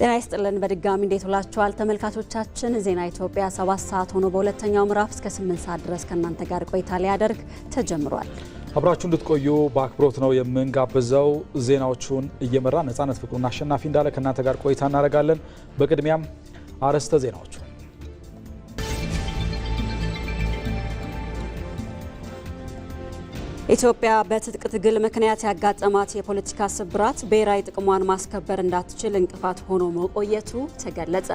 ጤና ይስጥልን በድጋሚ እንዴት ውላችኋል ተመልካቾቻችን። ዜና ኢትዮጵያ 7 ሰዓት ሆኖ በሁለተኛው ምዕራፍ እስከ 8 ሰዓት ድረስ ከናንተ ጋር ቆይታ ሊያደርግ ተጀምሯል። አብራችሁ እንድትቆዩ በአክብሮት ነው የምንጋብዘው። ዜናዎቹን እየመራ ነጻነት ፍቅሩና አሸናፊ እንዳለ ከናንተ ጋር ቆይታ እናደርጋለን። በቅድሚያም አርዕስተ ዜናዎቹ። ኢትዮጵያ በትጥቅ ትግል ምክንያት ያጋጠማት የፖለቲካ ስብራት ብሔራዊ ጥቅሟን ማስከበር እንዳትችል እንቅፋት ሆኖ መቆየቱ ተገለጸ።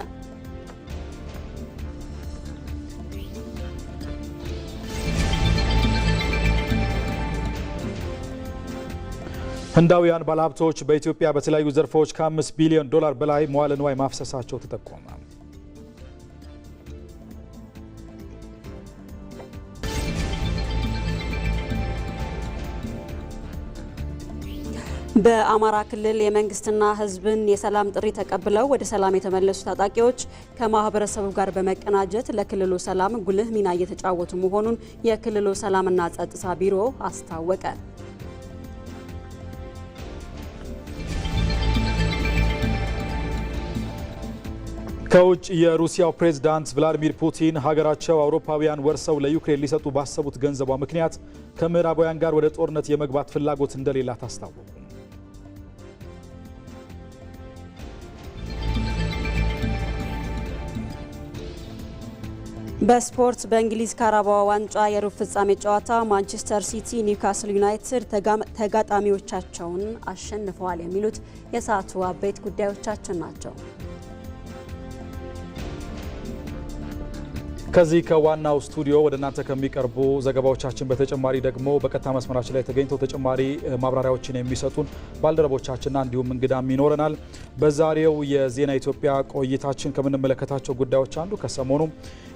ህንዳውያን ባለሀብቶች በኢትዮጵያ በተለያዩ ዘርፎች ከ5 ቢሊዮን ዶላር በላይ መዋዕለ ንዋይ ማፍሰሳቸው ተጠቆመ። በአማራ ክልል የመንግስትና ህዝብን የሰላም ጥሪ ተቀብለው ወደ ሰላም የተመለሱ ታጣቂዎች ከማህበረሰቡ ጋር በመቀናጀት ለክልሉ ሰላም ጉልህ ሚና እየተጫወቱ መሆኑን የክልሉ ሰላምና ጸጥታ ቢሮ አስታወቀ። ከውጭ የሩሲያው ፕሬዝዳንት ቭላዲሚር ፑቲን ሀገራቸው አውሮፓውያን ወርሰው ለዩክሬን ሊሰጡ ባሰቡት ገንዘቧ ምክንያት ከምዕራባውያን ጋር ወደ ጦርነት የመግባት ፍላጎት እንደሌላት አስታወቁ። በስፖርት በእንግሊዝ ካራባኦ ዋንጫ የሩብ ፍጻሜ ጨዋታ ማንቸስተር ሲቲ ኒውካስል ዩናይትድ ተጋጣሚዎቻቸውን አሸንፈዋል። የሚሉት የሰዓቱ አበይት ጉዳዮቻችን ናቸው። ከዚህ ከዋናው ስቱዲዮ ወደ እናንተ ከሚቀርቡ ዘገባዎቻችን በተጨማሪ ደግሞ በቀጥታ መስመራችን ላይ ተገኝተው ተጨማሪ ማብራሪያዎችን የሚሰጡን ባልደረቦቻችንና እንዲሁም እንግዳም ይኖረናል። በዛሬው የዜና ኢትዮጵያ ቆይታችን ከምንመለከታቸው ጉዳዮች አንዱ ከሰሞኑ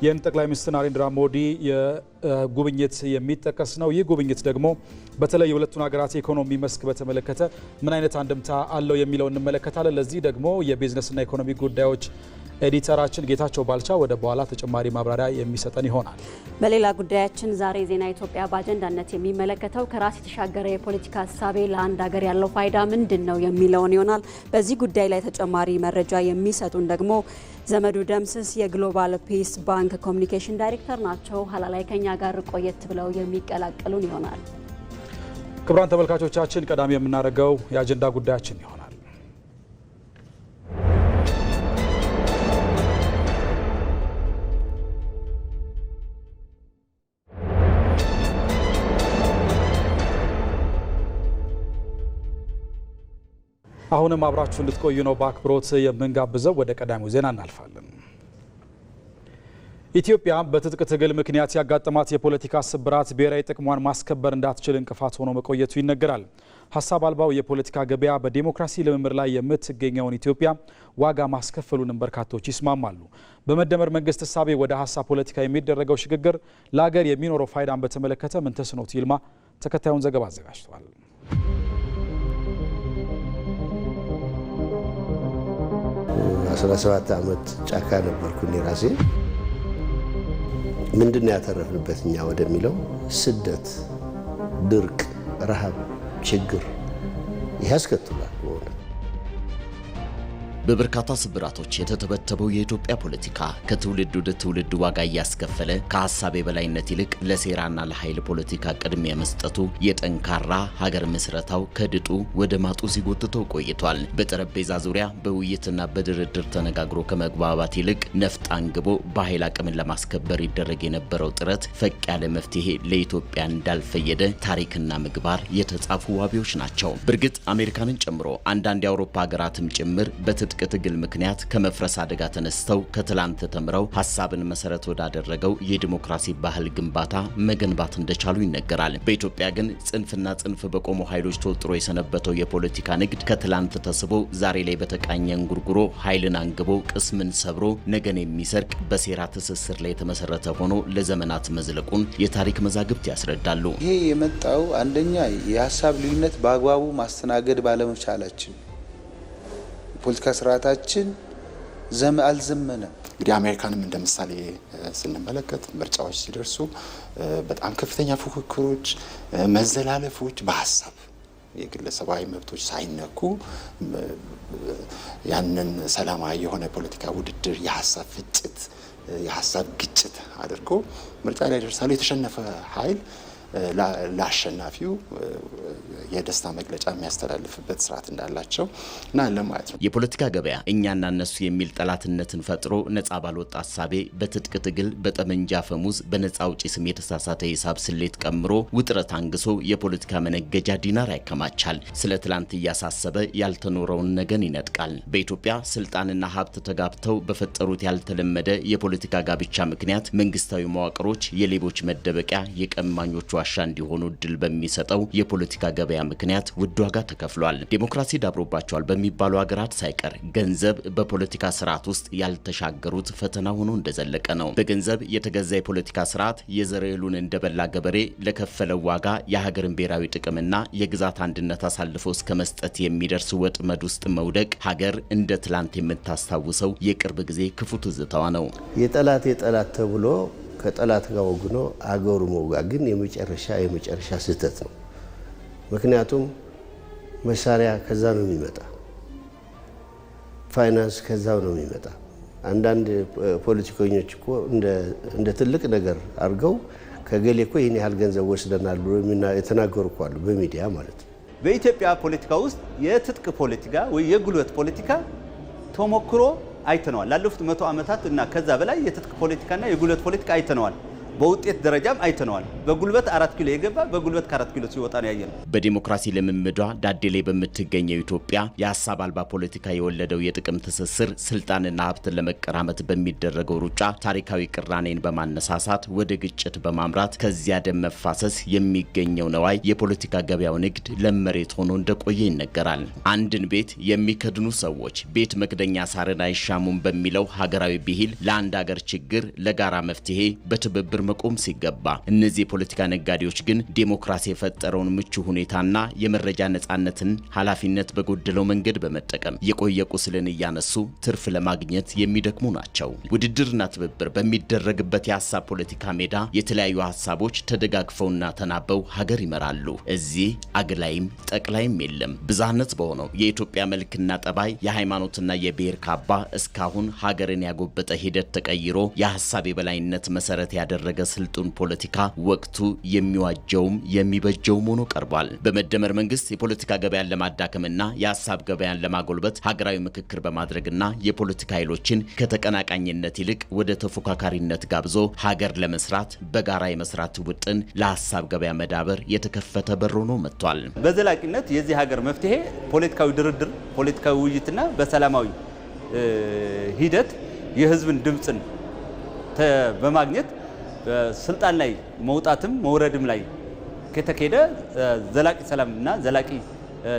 የጠቅላይ ሚኒስትር ናሬንድራ ሞዲ የጉብኝት የሚጠቀስ ነው። ይህ ጉብኝት ደግሞ በተለይ የሁለቱን ሀገራት የኢኮኖሚ መስክ በተመለከተ ምን አይነት አንድምታ አለው የሚለው እንመለከታለን። ለዚህ ደግሞ የቢዝነስና ኢኮኖሚ ጉዳዮች ኤዲተራችን ጌታቸው ባልቻ ወደ በኋላ ተጨማሪ ማብራሪያ የሚሰጠን ይሆናል። በሌላ ጉዳያችን ዛሬ ዜና ኢትዮጵያ በአጀንዳነት የሚመለከተው ከራስ የተሻገረ የፖለቲካ ሀሳቤ ለአንድ ሀገር ያለው ፋይዳ ምንድን ነው የሚለውን ይሆናል። በዚህ ጉዳይ ላይ ተጨማሪ መረጃ የሚሰጡን ደግሞ ዘመዱ ደምስስ የግሎባል ፒስ ባንክ ኮሚኒኬሽን ዳይሬክተር ናቸው። ኋላ ላይ ከኛ ጋር ቆየት ብለው የሚቀላቀሉን ይሆናል። ክቡራን ተመልካቾቻችን ቀዳሚ የምናደርገው የአጀንዳ ጉዳያችን ይሆናል። አሁንም አብራችሁ እንድትቆዩ ነው በአክብሮት የምንጋብዘው። ወደ ቀዳሚው ዜና እናልፋለን። ኢትዮጵያ በትጥቅ ትግል ምክንያት ያጋጠማት የፖለቲካ ስብራት ብሔራዊ ጥቅሟን ማስከበር እንዳትችል እንቅፋት ሆኖ መቆየቱ ይነገራል። ሀሳብ አልባው የፖለቲካ ገበያ በዲሞክራሲ ልምምድ ላይ የምትገኘውን ኢትዮጵያ ዋጋ ማስከፈሉንም በርካቶች ይስማማሉ። በመደመር መንግስት እሳቤ ወደ ሀሳብ ፖለቲካ የሚደረገው ሽግግር ለሀገር የሚኖረው ፋይዳን በተመለከተ ምንተስኖት ይልማ ተከታዩን ዘገባ አዘጋጅቷል። 17 ዓመት ጫካ ነበርኩኝ ራሴ። ምንድነው ያተረፍንበት እኛ ወደሚለው ስደት፣ ድርቅ፣ ረሃብ፣ ችግር ያስከትላል። በበርካታ ስብራቶች የተተበተበው የኢትዮጵያ ፖለቲካ ከትውልድ ወደ ትውልድ ዋጋ እያስከፈለ ከሀሳብ የበላይነት ይልቅ ለሴራና ለኃይል ፖለቲካ ቅድሚያ መስጠቱ የጠንካራ ሀገር ምስረታው ከድጡ ወደ ማጡ ሲጎትተው ቆይቷል። በጠረጴዛ ዙሪያ በውይይትና በድርድር ተነጋግሮ ከመግባባት ይልቅ ነፍጥ አንግቦ በኃይል አቅምን ለማስከበር ይደረግ የነበረው ጥረት ፈቅ ያለ መፍትሄ ለኢትዮጵያ እንዳልፈየደ ታሪክና ምግባር የተጻፉ ዋቢዎች ናቸው። በእርግጥ አሜሪካንን ጨምሮ አንዳንድ የአውሮፓ ሀገራትም ጭምር በትጥቅ ትግል ምክንያት ከመፍረስ አደጋ ተነስተው ከትላንት ተምረው ሀሳብን መሰረት ወዳደረገው የዲሞክራሲ ባህል ግንባታ መገንባት እንደቻሉ ይነገራል። በኢትዮጵያ ግን ጽንፍና ጽንፍ በቆሙ ኃይሎች ተወጥሮ የሰነበተው የፖለቲካ ንግድ ከትላንት ተስቦ ዛሬ ላይ በተቃኘ እንጉርጉሮ ኃይልን አንግቦ ቅስምን ሰብሮ ነገን የሚሰርቅ በሴራ ትስስር ላይ የተመሰረተ ሆኖ ለዘመናት መዝለቁን የታሪክ መዛግብት ያስረዳሉ። ይሄ የመጣው አንደኛ የሀሳብ ልዩነት በአግባቡ ማስተናገድ ባለመቻላችን ፖለቲካ ስርዓታችን አልዘመነም። እንግዲህ አሜሪካንም እንደ ምሳሌ ስንመለከት ምርጫዎች ሲደርሱ በጣም ከፍተኛ ፉክክሮች፣ መዘላለፎች በሀሳብ የግለሰባዊ መብቶች ሳይነኩ ያንን ሰላማዊ የሆነ ፖለቲካ ውድድር የሀሳብ ፍጭት የሀሳብ ግጭት አድርጎ ምርጫ ላይ ደርሳሉ። የተሸነፈ ኃይል ለአሸናፊው የደስታ መግለጫ የሚያስተላልፍበት ስርዓት እንዳላቸው እና ለማለት ነው። የፖለቲካ ገበያ እኛና እነሱ የሚል ጠላትነትን ፈጥሮ ነጻ ባልወጣ ሐሳቤ በትጥቅ ትግል በጠመንጃ ፈሙዝ በነጻ አውጪ ስም የተሳሳተ ሂሳብ ስሌት ቀምሮ ውጥረት አንግሶ የፖለቲካ መነገጃ ዲናር ያከማቻል። ስለ ትላንት እያሳሰበ ያልተኖረውን ነገን ይነጥቃል። በኢትዮጵያ ስልጣንና ሀብት ተጋብተው በፈጠሩት ያልተለመደ የፖለቲካ ጋብቻ ምክንያት መንግስታዊ መዋቅሮች የሌቦች መደበቂያ የቀማኞቹ ዋሻ እንዲሆኑ እድል በሚሰጠው የፖለቲካ ገበያ ምክንያት ውድ ዋጋ ተከፍሏል። ዴሞክራሲ ዳብሮባቸዋል በሚባሉ ሀገራት ሳይቀር ገንዘብ በፖለቲካ ስርዓት ውስጥ ያልተሻገሩት ፈተና ሆኖ እንደዘለቀ ነው። በገንዘብ የተገዛ የፖለቲካ ስርዓት የዘር እህሉን እንደበላ ገበሬ ለከፈለው ዋጋ የሀገርን ብሔራዊ ጥቅምና የግዛት አንድነት አሳልፎ እስከ መስጠት የሚደርስ ወጥመድ ውስጥ መውደቅ ሀገር እንደ ትላንት የምታስታውሰው የቅርብ ጊዜ ክፉ ትዝታዋ ነው። የጠላት ተብሎ ከጠላት ጋር ወግኖ አገሩ መውጋት ግን የመጨረሻ ስህተት ነው። ምክንያቱም መሳሪያ ከዛ ነው የሚመጣ፣ ፋይናንስ ከዛው ነው የሚመጣ። አንዳንድ ፖለቲከኞች እኮ እንደ ትልቅ ነገር አድርገው ከገሌ እኮ ይህን ያህል ገንዘብ ወስደናል ብሎ የተናገሩ እኮ አሉ፣ በሚዲያ ማለት ነው። በኢትዮጵያ ፖለቲካ ውስጥ የትጥቅ ፖለቲካ ወይ የጉልበት ፖለቲካ ተሞክሮ አይተነዋል። ላለፉት 100 ዓመታት እና ከዛ በላይ የትጥቅ ፖለቲካና የጉልበት ፖለቲካ አይተነዋል። በውጤት ደረጃም አይተነዋል። በጉልበት 4 ኪሎ የገባ በጉልበት ከ4 ኪሎ ሲወጣ ነው ያየነው። በዲሞክራሲ ልምምዷ ዳዴ ላይ በምትገኘው ኢትዮጵያ የሀሳብ አልባ ፖለቲካ የወለደው የጥቅም ትስስር ስልጣንና ሀብትን ለመቀራመት በሚደረገው ሩጫ ታሪካዊ ቅራኔን በማነሳሳት ወደ ግጭት በማምራት ከዚያ ደም መፋሰስ የሚገኘው ነዋይ የፖለቲካ ገበያው ንግድ ለመሬት ሆኖ እንደቆየ ይነገራል። አንድን ቤት የሚከድኑ ሰዎች ቤት መክደኛ ሳርን አይሻሙም በሚለው ሀገራዊ ብሂል ለአንድ ሀገር ችግር ለጋራ መፍትሄ በትብብር መቆም ሲገባ እነዚህ የፖለቲካ ነጋዴዎች ግን ዴሞክራሲ የፈጠረውን ምቹ ሁኔታና የመረጃ ነጻነትን ኃላፊነት በጎደለው መንገድ በመጠቀም የቆየ ቁስልን እያነሱ ትርፍ ለማግኘት የሚደክሙ ናቸው። ውድድርና ትብብር በሚደረግበት የሀሳብ ፖለቲካ ሜዳ የተለያዩ ሀሳቦች ተደጋግፈውና ተናበው ሀገር ይመራሉ። እዚህ አግላይም ጠቅላይም የለም። ብዝሃነት በሆነው የኢትዮጵያ መልክና ጠባይ የሃይማኖትና የብሔር ካባ እስካሁን ሀገርን ያጎበጠ ሂደት ተቀይሮ የሀሳብ የበላይነት መሰረት ያደረገ ስልጡን ፖለቲካ ወቅቱ የሚዋጀውም የሚበጀውም ሆኖ ቀርቧል። በመደመር መንግስት የፖለቲካ ገበያን ለማዳከምና የሀሳብ ገበያን ለማጎልበት ሀገራዊ ምክክር በማድረግና የፖለቲካ ኃይሎችን ከተቀናቃኝነት ይልቅ ወደ ተፎካካሪነት ጋብዞ ሀገር ለመስራት በጋራ የመስራት ውጥን ለሀሳብ ገበያ መዳበር የተከፈተ በር ሆኖ መጥቷል። በዘላቂነት የዚህ ሀገር መፍትሄ ፖለቲካዊ ድርድር፣ ፖለቲካዊ ውይይትና በሰላማዊ ሂደት የህዝብን ድምጽን በማግኘት ስልጣን ላይ መውጣትም መውረድም ላይ ከተካሄደ ዘላቂ ሰላምና ዘላቂ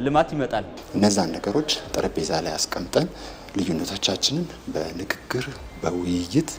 ልማት ይመጣል። እነዛን ነገሮች ጠረጴዛ ላይ አስቀምጠን ልዩነቶቻችንን በንግግር በውይይት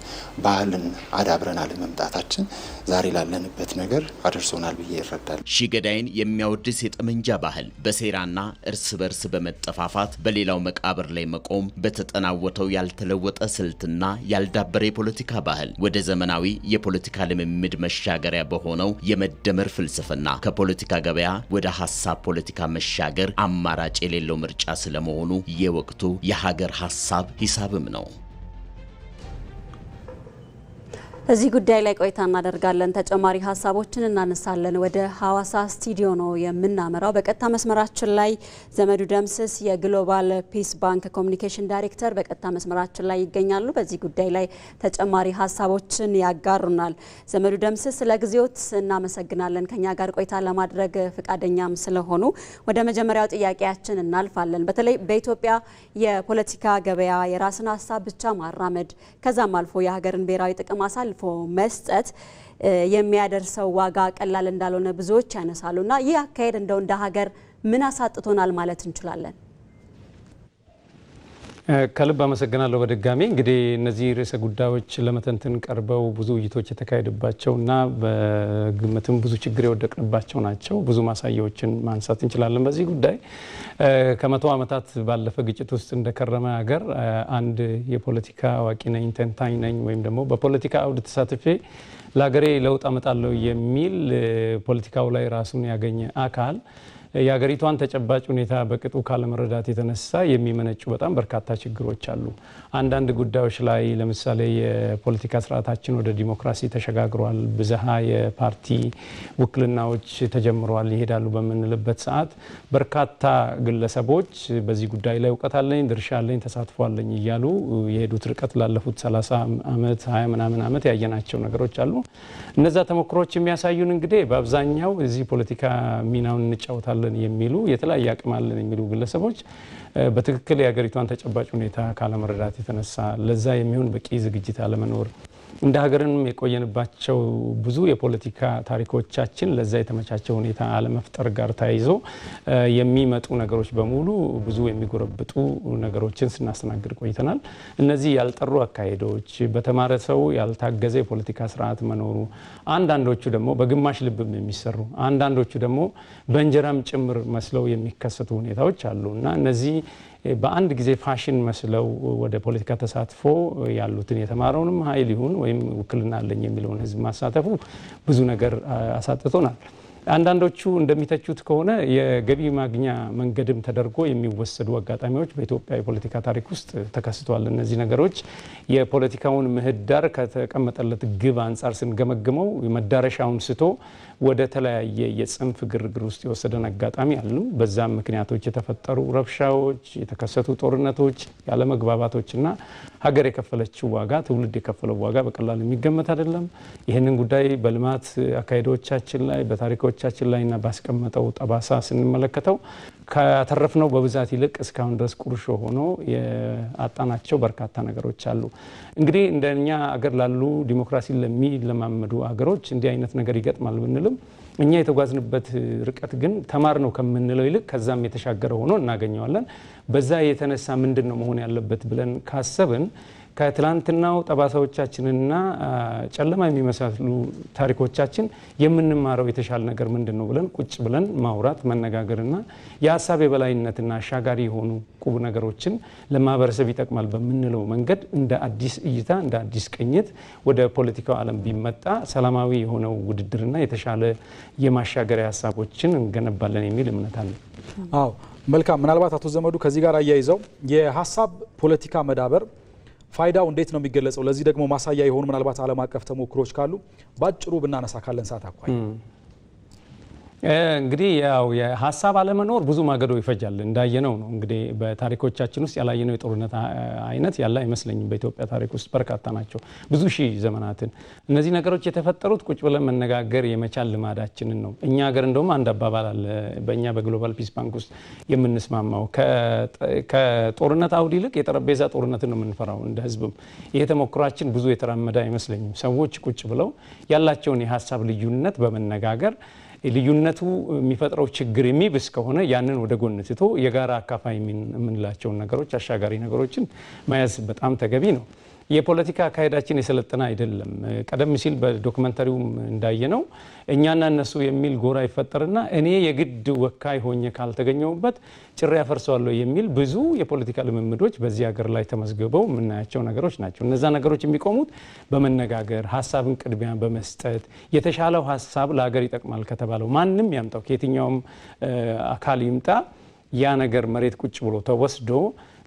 ባህልን አዳብረናል መምጣታችን ዛሬ ላለንበት ነገር አድርሶናል ብዬ ይረዳል። ሺገዳይን የሚያወድስ የጠመንጃ ባህል በሴራና እርስ በርስ በመጠፋፋት በሌላው መቃብር ላይ መቆም በተጠናወተው ያልተለወጠ ስልትና ያልዳበረ የፖለቲካ ባህል ወደ ዘመናዊ የፖለቲካ ልምምድ መሻገሪያ በሆነው የመደመር ፍልስፍና ከፖለቲካ ገበያ ወደ ሀሳብ ፖለቲካ መሻገር አማራጭ የሌለው ምርጫ ስለመሆኑ የወቅቱ የሀገር ሀሳብ ሂሳብም ነው። እዚህ ጉዳይ ላይ ቆይታ እናደርጋለን። ተጨማሪ ሀሳቦችን እናነሳለን። ወደ ሐዋሳ ስቱዲዮ ነው የምናመራው። በቀጥታ መስመራችን ላይ ዘመዱ ደምስስ የግሎባል ፒስ ባንክ ኮሚኒኬሽን ዳይሬክተር በቀጥታ መስመራችን ላይ ይገኛሉ። በዚህ ጉዳይ ላይ ተጨማሪ ሀሳቦችን ያጋሩናል። ዘመዱ ደምስስ ለጊዜዎት እናመሰግናለን ከኛ ጋር ቆይታ ለማድረግ ፈቃደኛም ስለሆኑ ወደ መጀመሪያው ጥያቄያችን እናልፋለን። በተለይ በኢትዮጵያ የፖለቲካ ገበያ የራስን ሀሳብ ብቻ ማራመድ ከዛም አልፎ የሀገርን ብሔራዊ ጥቅም አሳልፎ መስጠት የሚያደርሰው ዋጋ ቀላል እንዳልሆነ ብዙዎች ያነሳሉና ይህ አካሄድ እንደው እንደ ሀገር ምን አሳጥቶናል ማለት እንችላለን? ከልብ አመሰግናለሁ። በድጋሚ እንግዲህ እነዚህ ርዕሰ ጉዳዮች ለመተንተን ቀርበው ብዙ ውይይቶች የተካሄዱባቸውና በግምትም ብዙ ችግር የወደቅንባቸው ናቸው። ብዙ ማሳያዎችን ማንሳት እንችላለን። በዚህ ጉዳይ ከ100 ዓመታት ባለፈ ግጭት ውስጥ እንደከረመ ሀገር አንድ የፖለቲካ አዋቂ ነኝ ተንታኝ ነኝ ወይም ደግሞ በፖለቲካ አውድ ተሳትፌ ለሀገሬ ለውጥ አመጣለሁ የሚል ፖለቲካው ላይ ራሱን ያገኘ አካል የሀገሪቷን ተጨባጭ ሁኔታ በቅጡ ካለመረዳት የተነሳ የሚመነጩ በጣም በርካታ ችግሮች አሉ። አንዳንድ ጉዳዮች ላይ ለምሳሌ የፖለቲካ ስርዓታችን ወደ ዲሞክራሲ ተሸጋግሯል፣ ብዝሃ የፓርቲ ውክልናዎች ተጀምረዋል፣ ይሄዳሉ በምንልበት ሰዓት በርካታ ግለሰቦች በዚህ ጉዳይ ላይ እውቀት አለኝ፣ ድርሻ አለኝ፣ ተሳትፎ አለኝ እያሉ የሄዱት ርቀት ላለፉት 30 ዓመት 20 ምናምን ዓመት ያየናቸው ነገሮች አሉ። እነዛ ተሞክሮች የሚያሳዩን እንግዲህ በአብዛኛው እዚህ ፖለቲካ ሚናውን እንጫወታለን የሚሉ የተለያየ አቅም አለን የሚሉ ግለሰቦች በትክክል የሀገሪቷን ተጨባጭ ሁኔታ ካለመረዳት የተነሳ ለዛ የሚሆን በቂ ዝግጅት አለመኖር እንደ ሀገርንም የቆየንባቸው ብዙ የፖለቲካ ታሪኮቻችን ለዛ የተመቻቸ ሁኔታ አለመፍጠር ጋር ተያይዞ የሚመጡ ነገሮች በሙሉ ብዙ የሚጎረብጡ ነገሮችን ስናስተናግድ ቆይተናል። እነዚህ ያልጠሩ አካሄዶች፣ በተማረ ሰው ያልታገዘ የፖለቲካ ስርዓት መኖሩ፣ አንዳንዶቹ ደግሞ በግማሽ ልብም የሚሰሩ አንዳንዶቹ ደግሞ በእንጀራም ጭምር መስለው የሚከሰቱ ሁኔታዎች አሉ እና እነዚህ በአንድ ጊዜ ፋሽን መስለው ወደ ፖለቲካ ተሳትፎ ያሉትን የተማረውንም ኃይል ይሁን ወይም ውክልና አለኝ የሚለውን ህዝብ ማሳተፉ ብዙ ነገር አሳጥቶናል። አንዳንዶቹ እንደሚተቹት ከሆነ የገቢ ማግኛ መንገድም ተደርጎ የሚወሰዱ አጋጣሚዎች በኢትዮጵያ የፖለቲካ ታሪክ ውስጥ ተከስተዋል። እነዚህ ነገሮች የፖለቲካውን ምህዳር ከተቀመጠለት ግብ አንጻር ስንገመግመው መዳረሻውን ስቶ ወደ ተለያየ የጽንፍ ግርግር ውስጥ የወሰደን አጋጣሚ አሉ። በዛም ምክንያቶች የተፈጠሩ ረብሻዎች፣ የተከሰቱ ጦርነቶች፣ ያለመግባባቶችና ሀገር የከፈለችው ዋጋ፣ ትውልድ የከፈለው ዋጋ በቀላል የሚገመት አይደለም። ይህንን ጉዳይ በልማት አካሄዶቻችን ላይ በታሪኮቻችን ላይና ባስቀመጠው ጠባሳ ስንመለከተው ከተረፍነው በብዛት ይልቅ እስካሁን ድረስ ቁርሾ ሆኖ ያጣናቸው በርካታ ነገሮች አሉ። እንግዲህ እንደኛ አገር ላሉ ዲሞክራሲን ለሚለማመዱ አገሮች እንዲህ አይነት ነገር ይገጥማል ብንልም እኛ የተጓዝንበት ርቀት ግን ተማር ነው ከምንለው ይልቅ ከዛም የተሻገረ ሆኖ እናገኘዋለን። በዛ የተነሳ ምንድን ነው መሆን ያለበት ብለን ካሰብን ከትላንትናው ጠባሳዎቻችንና ጨለማ የሚመስሉ ታሪኮቻችን የምንማረው የተሻለ ነገር ምንድን ነው ብለን ቁጭ ብለን ማውራት መነጋገርና የሀሳብ የበላይነትና አሻጋሪ የሆኑ ቁብ ነገሮችን ለማህበረሰብ ይጠቅማል በምንለው መንገድ እንደ አዲስ እይታ እንደ አዲስ ቅኝት ወደ ፖለቲካው ዓለም ቢመጣ ሰላማዊ የሆነው ውድድርና የተሻለ የማሻገሪያ ሀሳቦችን እንገነባለን የሚል እምነት አለ። አዎ መልካም። ምናልባት አቶ ዘመዱ ከዚህ ጋር አያይዘው የሀሳብ ፖለቲካ መዳበር ፋይዳው እንዴት ነው የሚገለጸው? ለዚህ ደግሞ ማሳያ የሆኑ ምናልባት ዓለም አቀፍ ተሞክሮች ካሉ ባጭሩ ብናነሳ ካለን ሰዓት አኳያ እንግዲህ ያው የሀሳብ አለመኖር ብዙ ማገዶ ይፈጃል እንዳየነው ነው። እንግዲህ በታሪኮቻችን ውስጥ ያላየነው የጦርነት አይነት ያለ አይመስለኝም። በኢትዮጵያ ታሪክ ውስጥ በርካታ ናቸው፣ ብዙ ሺህ ዘመናትን። እነዚህ ነገሮች የተፈጠሩት ቁጭ ብለን መነጋገር የመቻል ልማዳችንን ነው። እኛ ሀገር እንደውም አንድ አባባል አለ በእኛ በግሎባል ፒስ ባንክ ውስጥ የምንስማማው፣ ከጦርነት አውድ ይልቅ የጠረጴዛ ጦርነትን ነው የምንፈራው እንደ ህዝብም። ይሄ ተሞክሯችን ብዙ የተራመደ አይመስለኝም። ሰዎች ቁጭ ብለው ያላቸውን የሀሳብ ልዩነት በመነጋገር ልዩነቱ የሚፈጥረው ችግር የሚብስ ከሆነ ያንን ወደ ጎን ትቶ የጋራ አካፋይ የምንላቸውን ነገሮች አሻጋሪ ነገሮችን መያዝ በጣም ተገቢ ነው። የፖለቲካ አካሄዳችን የሰለጠነ አይደለም። ቀደም ሲል በዶክመንተሪውም እንዳየነው እኛና እነሱ የሚል ጎራ ይፈጠርና እኔ የግድ ወካይ ሆኜ ካልተገኘሁበት ጭራ ያፈርሰዋለሁ የሚል ብዙ የፖለቲካ ልምምዶች በዚህ ሀገር ላይ ተመዝግበው የምናያቸው ነገሮች ናቸው። እነዛ ነገሮች የሚቆሙት በመነጋገር ሀሳብን ቅድሚያ በመስጠት የተሻለው ሀሳብ ለሀገር ይጠቅማል ከተባለው ማንም ያምጣው ከየትኛውም አካል ይምጣ ያ ነገር መሬት ቁጭ ብሎ ተወስዶ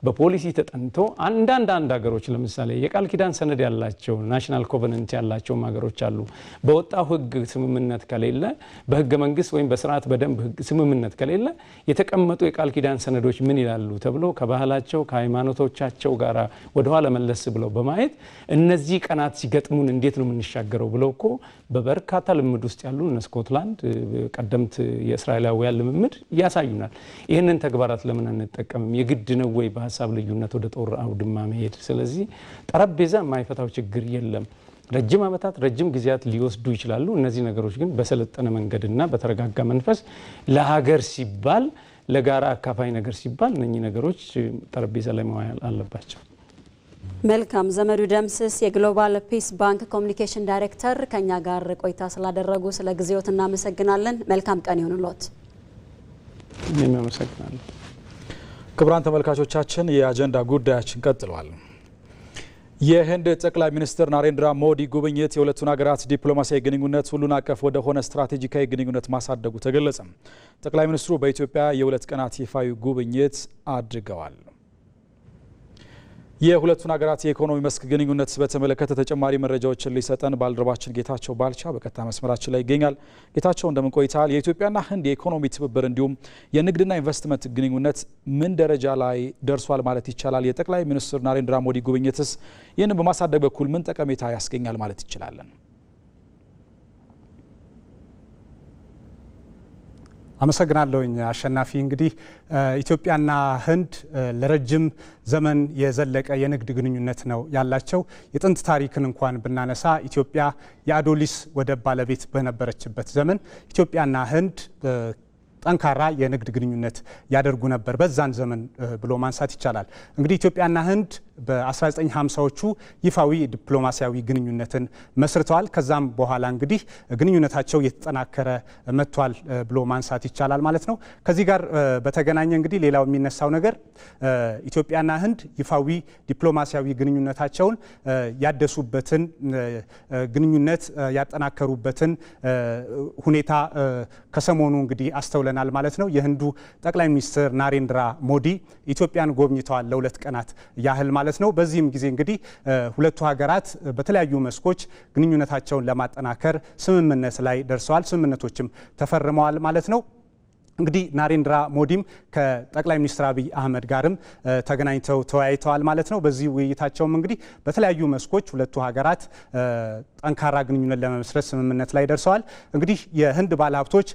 በፖሊሲ ተጠንቶ አንዳንድ ሀገሮች ለምሳሌ የቃል ኪዳን ሰነድ ያላቸው ናሽናል ኮቨነንት ያላቸው ሀገሮች አሉ። በወጣው ህግ ስምምነት ከሌለ በህገ መንግስት ወይም በስርዓት በደንብ ህግ ስምምነት ከሌለ የተቀመጡ የቃል ኪዳን ሰነዶች ምን ይላሉ ተብሎ ከባህላቸው ከሃይማኖቶቻቸው ጋር ወደ ኋላ መለስ ብለው በማየት እነዚህ ቀናት ሲገጥሙን እንዴት ነው የምንሻገረው ብለው እኮ በበርካታ ልምድ ውስጥ ያሉ እነ ስኮትላንድ ቀደምት የእስራኤላውያን ልምምድ ያሳዩናል። ይህንን ተግባራት ለምን አንጠቀምም? የግድ ነው ወይ ሀሳብ ልዩነት ወደ ጦር አውድማ መሄድ? ስለዚህ ጠረጴዛ የማይፈታው ችግር የለም። ረጅም ዓመታት ረጅም ጊዜያት ሊወስዱ ይችላሉ። እነዚህ ነገሮች ግን በሰለጠነ መንገድና በተረጋጋ መንፈስ ለሀገር ሲባል ለጋራ አካፋይ ነገር ሲባል እነኚህ ነገሮች ጠረጴዛ ላይ መዋል አለባቸው። መልካም። ዘመዱ ደምስስ የግሎባል ፒስ ባንክ ኮሚኒኬሽን ዳይሬክተር ከኛ ጋር ቆይታ ስላደረጉ ስለ ጊዜዎት እናመሰግናለን። መልካም ቀን ይሁንልዎት። እኔም አመሰግናለሁ። ክቡራን ተመልካቾቻችን የአጀንዳ ጉዳያችን ቀጥሏል። የህንድ ጠቅላይ ሚኒስትር ናሬንድራ ሞዲ ጉብኝት የሁለቱን ሀገራት ዲፕሎማሲያዊ ግንኙነት ሁሉን አቀፍ ወደ ሆነ ስትራቴጂካዊ ግንኙነት ማሳደጉ ተገለጸ። ጠቅላይ ሚኒስትሩ በኢትዮጵያ የሁለት ቀናት ይፋዊ ጉብኝት አድርገዋል። የሁለቱን ሀገራት የኢኮኖሚ መስክ ግንኙነት በተመለከተ ተጨማሪ መረጃዎችን ሊሰጠን ባልደረባችን ጌታቸው ባልቻ በቀጥታ መስመራችን ላይ ይገኛል። ጌታቸው እንደምን ቆይተሃል? የኢትዮጵያና ህንድ የኢኮኖሚ ትብብር እንዲሁም የንግድና ኢንቨስትመንት ግንኙነት ምን ደረጃ ላይ ደርሷል ማለት ይቻላል? የጠቅላይ ሚኒስትር ናሬንድራ ሞዲ ጉብኝትስ ይህንን በማሳደግ በኩል ምን ጠቀሜታ ያስገኛል ማለት ይችላለን? አመሰግናለሁኝ አሸናፊ። እንግዲህ ኢትዮጵያና ህንድ ለረጅም ዘመን የዘለቀ የንግድ ግንኙነት ነው ያላቸው። የጥንት ታሪክን እንኳን ብናነሳ ኢትዮጵያ የአዶሊስ ወደብ ባለቤት በነበረችበት ዘመን ኢትዮጵያና ህንድ ጠንካራ የንግድ ግንኙነት ያደርጉ ነበር በዛን ዘመን ብሎ ማንሳት ይቻላል። እንግዲህ ኢትዮጵያና ህንድ በ1950ዎቹ ይፋዊ ዲፕሎማሲያዊ ግንኙነትን መስርተዋል። ከዛም በኋላ እንግዲህ ግንኙነታቸው የተጠናከረ መጥቷል ብሎ ማንሳት ይቻላል ማለት ነው። ከዚህ ጋር በተገናኘ እንግዲህ ሌላው የሚነሳው ነገር ኢትዮጵያና ህንድ ይፋዊ ዲፕሎማሲያዊ ግንኙነታቸውን ያደሱበትን ግንኙነት ያጠናከሩበትን ሁኔታ ከሰሞኑ እንግዲህ አስተውለናል ማለት ነው። የህንዱ ጠቅላይ ሚኒስትር ናሬንድራ ሞዲ ኢትዮጵያን ጎብኝተዋል ለሁለት ቀናት ያህል ማለት ነው። በዚህም ጊዜ እንግዲህ ሁለቱ ሀገራት በተለያዩ መስኮች ግንኙነታቸውን ለማጠናከር ስምምነት ላይ ደርሰዋል። ስምምነቶችም ተፈርመዋል ማለት ነው። እንግዲህ ናሬንድራ ሞዲም ከጠቅላይ ሚኒስትር አብይ አህመድ ጋርም ተገናኝተው ተወያይተዋል ማለት ነው። በዚህ ውይይታቸውም እንግዲህ በተለያዩ መስኮች ሁለቱ ሀገራት ጠንካራ ግንኙነት ለመመስረት ስምምነት ላይ ደርሰዋል። እንግዲህ የህንድ ባለሀብቶች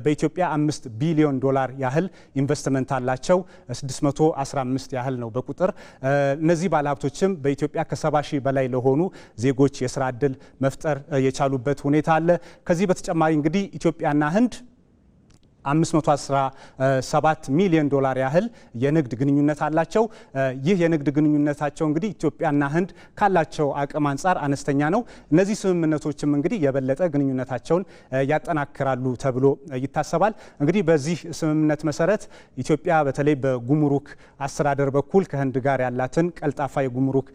በኢትዮጵያ $5 ቢሊዮን ያህል ኢንቨስትመንት አላቸው። 615 ያህል ነው በቁጥር። እነዚህ ባለሀብቶችም በኢትዮጵያ ከ70 ሺህ በላይ ለሆኑ ዜጎች የስራ ዕድል መፍጠር የቻሉበት ሁኔታ አለ። ከዚህ በተጨማሪ እንግዲህ ኢትዮጵያና ህንድ $517 ሚሊዮን ያህል የንግድ ግንኙነት አላቸው። ይህ የንግድ ግንኙነታቸው እንግዲህ ኢትዮጵያና ህንድ ካላቸው አቅም አንጻር አነስተኛ ነው። እነዚህ ስምምነቶችም እንግዲህ የበለጠ ግንኙነታቸውን ያጠናክራሉ ተብሎ ይታሰባል። እንግዲህ በዚህ ስምምነት መሰረት ኢትዮጵያ በተለይ በጉምሩክ አስተዳደር በኩል ከህንድ ጋር ያላትን ቀልጣፋ የጉምሩክ